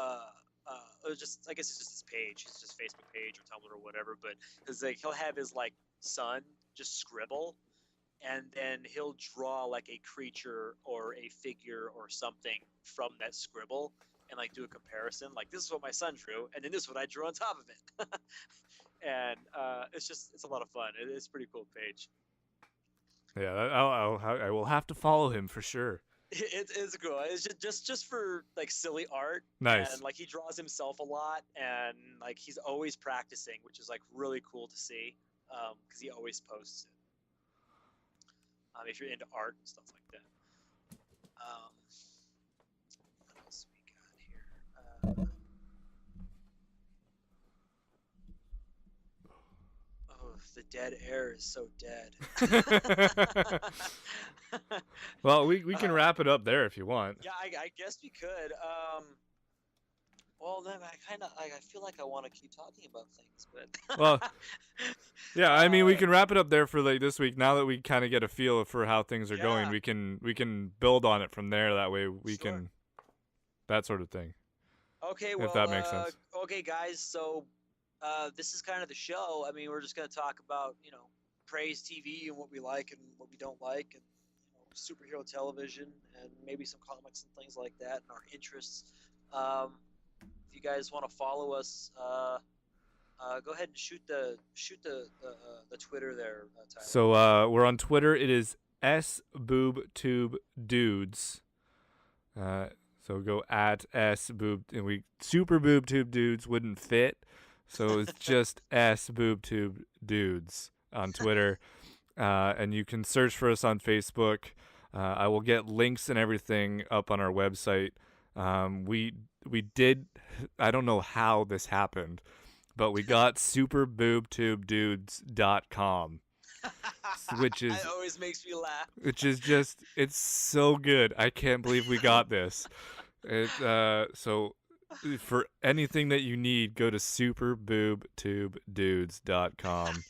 just I guess it's just his page, his just Facebook page or Tumblr or whatever. But it's like he'll have his like son just scribble, and then he'll draw like a creature or a figure or something from that scribble, and like do a comparison. Like this is what my son drew, and then this is what I drew on top of it. And it's a lot of fun. It's a pretty cool page. Yeah, I will have to follow him for sure. It's cool. It's just for like silly art, Nice. and like he draws himself a lot, and like he's always practicing, which is like really cool to see, because he always posts it. If you're into art and stuff like that. Um, what else we got here? Oh, the dead air is so dead. Well, we can wrap it up there if you want. Yeah, I guess we could. Well, then I feel like I want to keep talking about things, but Well, yeah, I mean, we can wrap it up there for like this week. Now that we kind of get a feel for how things are going, we can build on it from there. That way, we can that sort of thing. Okay, well, if that makes sense. Okay, guys. So, this is kind of the show. I mean, we're just gonna talk about praise TV and what we like and what we don't like, and superhero television and maybe some comics and things like that, and our interests. If you guys want to follow us, go ahead and shoot the Twitter there, Tyler. So we're on Twitter. It is SBoobTubeDudes. So go at SBoob, and Super Boob Tube Dudes wouldn't fit, so it's just SBoobTubeDudes on Twitter, and you can search for us on Facebook. I will get links and everything up on our website. We did, I don't know how this happened, but we got superboobtubedudes.com. Which is, it always makes me laugh. Which is just, it's so good. I can't believe we got this. So for anything that you need, go to superboobtubedudes.com.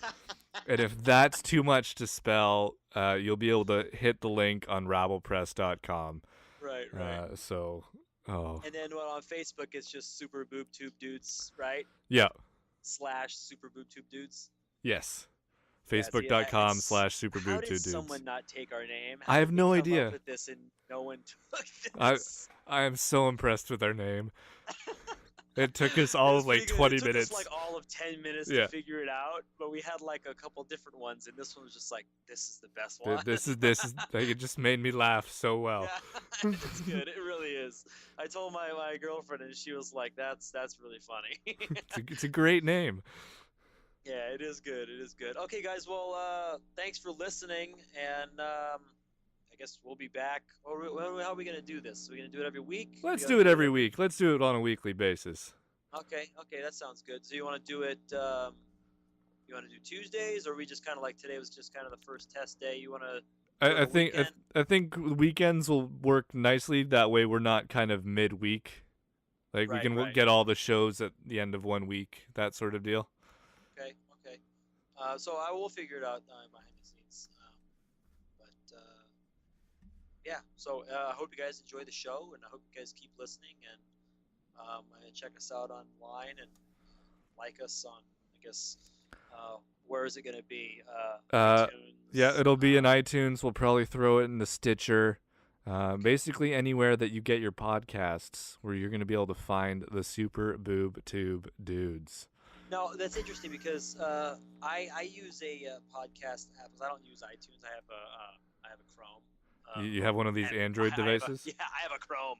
And if that's too much to spell, you'll be able to hit the link on rabblepress.com. Right. And then on Facebook, it's just Super Boob Tube Dudes, right? Yeah. / Super Boob Tube Dudes. Yes. Facebook.com/superboobtubedudes. How did someone not take our name? I have no idea. Come up with this and no one took this? I am so impressed with our name. It took us all of like 20 minutes. It took us like all of 10 minutes to figure it out, but we had like a couple different ones, and this one was just like, this is the best one. This is like, it just made me laugh so well. Yeah, it's good. It really is. I told my girlfriend, and she was like, that's really funny. It's a great name. Yeah, it is good. It is good. Okay, guys. Well, thanks for listening, and I guess we'll be back. How are we gonna do this? Are we gonna do it every week? Let's do it every week. Let's do it on a weekly basis. Okay, that sounds good. So you want to do it? You want to do Tuesdays, or we just kind of like today was just kind of the first test day? You want to? I think weekends will work nicely. That way, we're not kind of midweek. Like we can get all the shows at the end of one week. That sort of deal. Okay. So I will figure it out behind the scenes. Yeah. So I hope you guys enjoy the show, and I hope you guys keep listening, and check us out online and like us on, I guess, where is it going to be? iTunes. Yeah, it'll be in iTunes. We'll probably throw it in the Stitcher. Basically anywhere that you get your podcasts, where you're going to be able to find the Super Boob Tube Dudes. No, that's interesting because I use a podcast app. I don't use iTunes. I have a Chrome. You have one of these Android devices? I have a Chrome.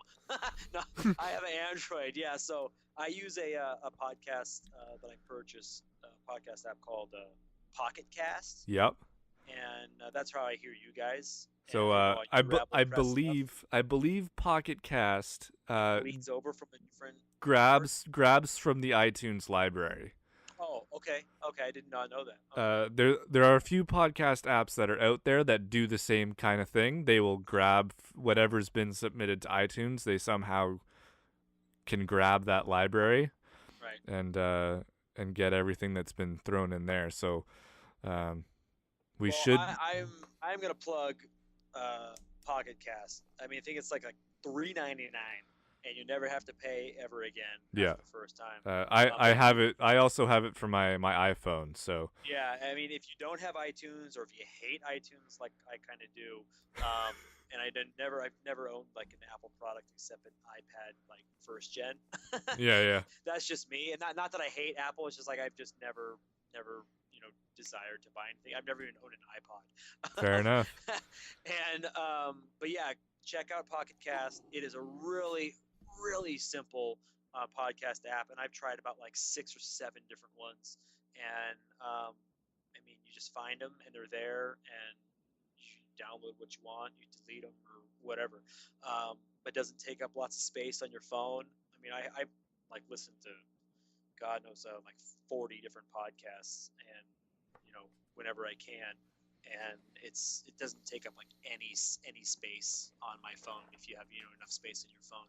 No, I have an Android. Yeah, so I use a podcast that I purchased, a podcast app called Pocket Cast. Yep. And that's how I hear you guys. So I believe Pocket Cast leads over from a different grabs from the iTunes library. Oh, okay. I did not know that. Okay. There are a few podcast apps that are out there that do the same kind of thing. They will grab whatever's been submitted to iTunes. They somehow can grab that library, right? And get everything that's been thrown in there. So, I'm gonna plug Pocket Cast. I mean, I think it's like $3.99, and you never have to pay ever again Yeah. after the first time. I have it. I also have it for my iPhone. So Yeah, I mean, if you don't have iTunes or if you hate iTunes, like I kind of do, and I've never owned like an Apple product except an iPad, like first gen. yeah. That's just me, and not that I hate Apple. It's just like I've just never desired to buy anything. I've never even owned an iPod. Fair enough. And but yeah, check out Pocket Cast. It is a really simple podcast app, and I've tried about like 6 or 7 different ones. And I mean, you just find them, and they're there, and you download what you want, you delete them or whatever. But it doesn't take up lots of space on your phone. I mean, I like listen to God knows like 40 different podcasts, and whenever I can, and it doesn't take up like any space on my phone if you have enough space in your phone.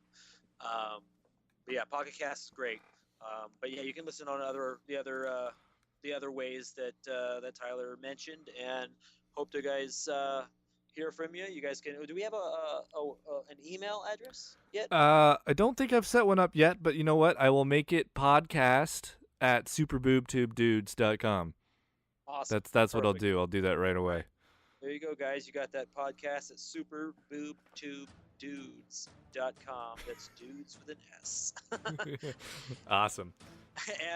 But yeah, Pocket Cast is great. But yeah, you can listen on the other ways that Tyler mentioned, and hope to guys hear from you. You guys can. Do we have an email address yet? I don't think I've set one up yet, but you know what? I will make it podcast@superboobtubedudes.com. Awesome. That's what I'll do. I'll do that right away. There you go, guys. You got that podcast at superboobtubedudes.com. That's dudes with an S. Awesome.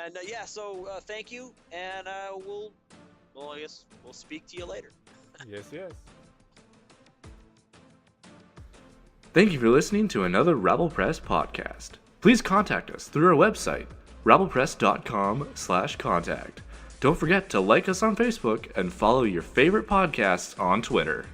And so thank you, and I guess we'll speak to you later. Yes. Thank you for listening to another Rabble Press podcast. Please contact us through our website, rabblepress.com/contact. Don't forget to like us on Facebook and follow your favorite podcasts on Twitter.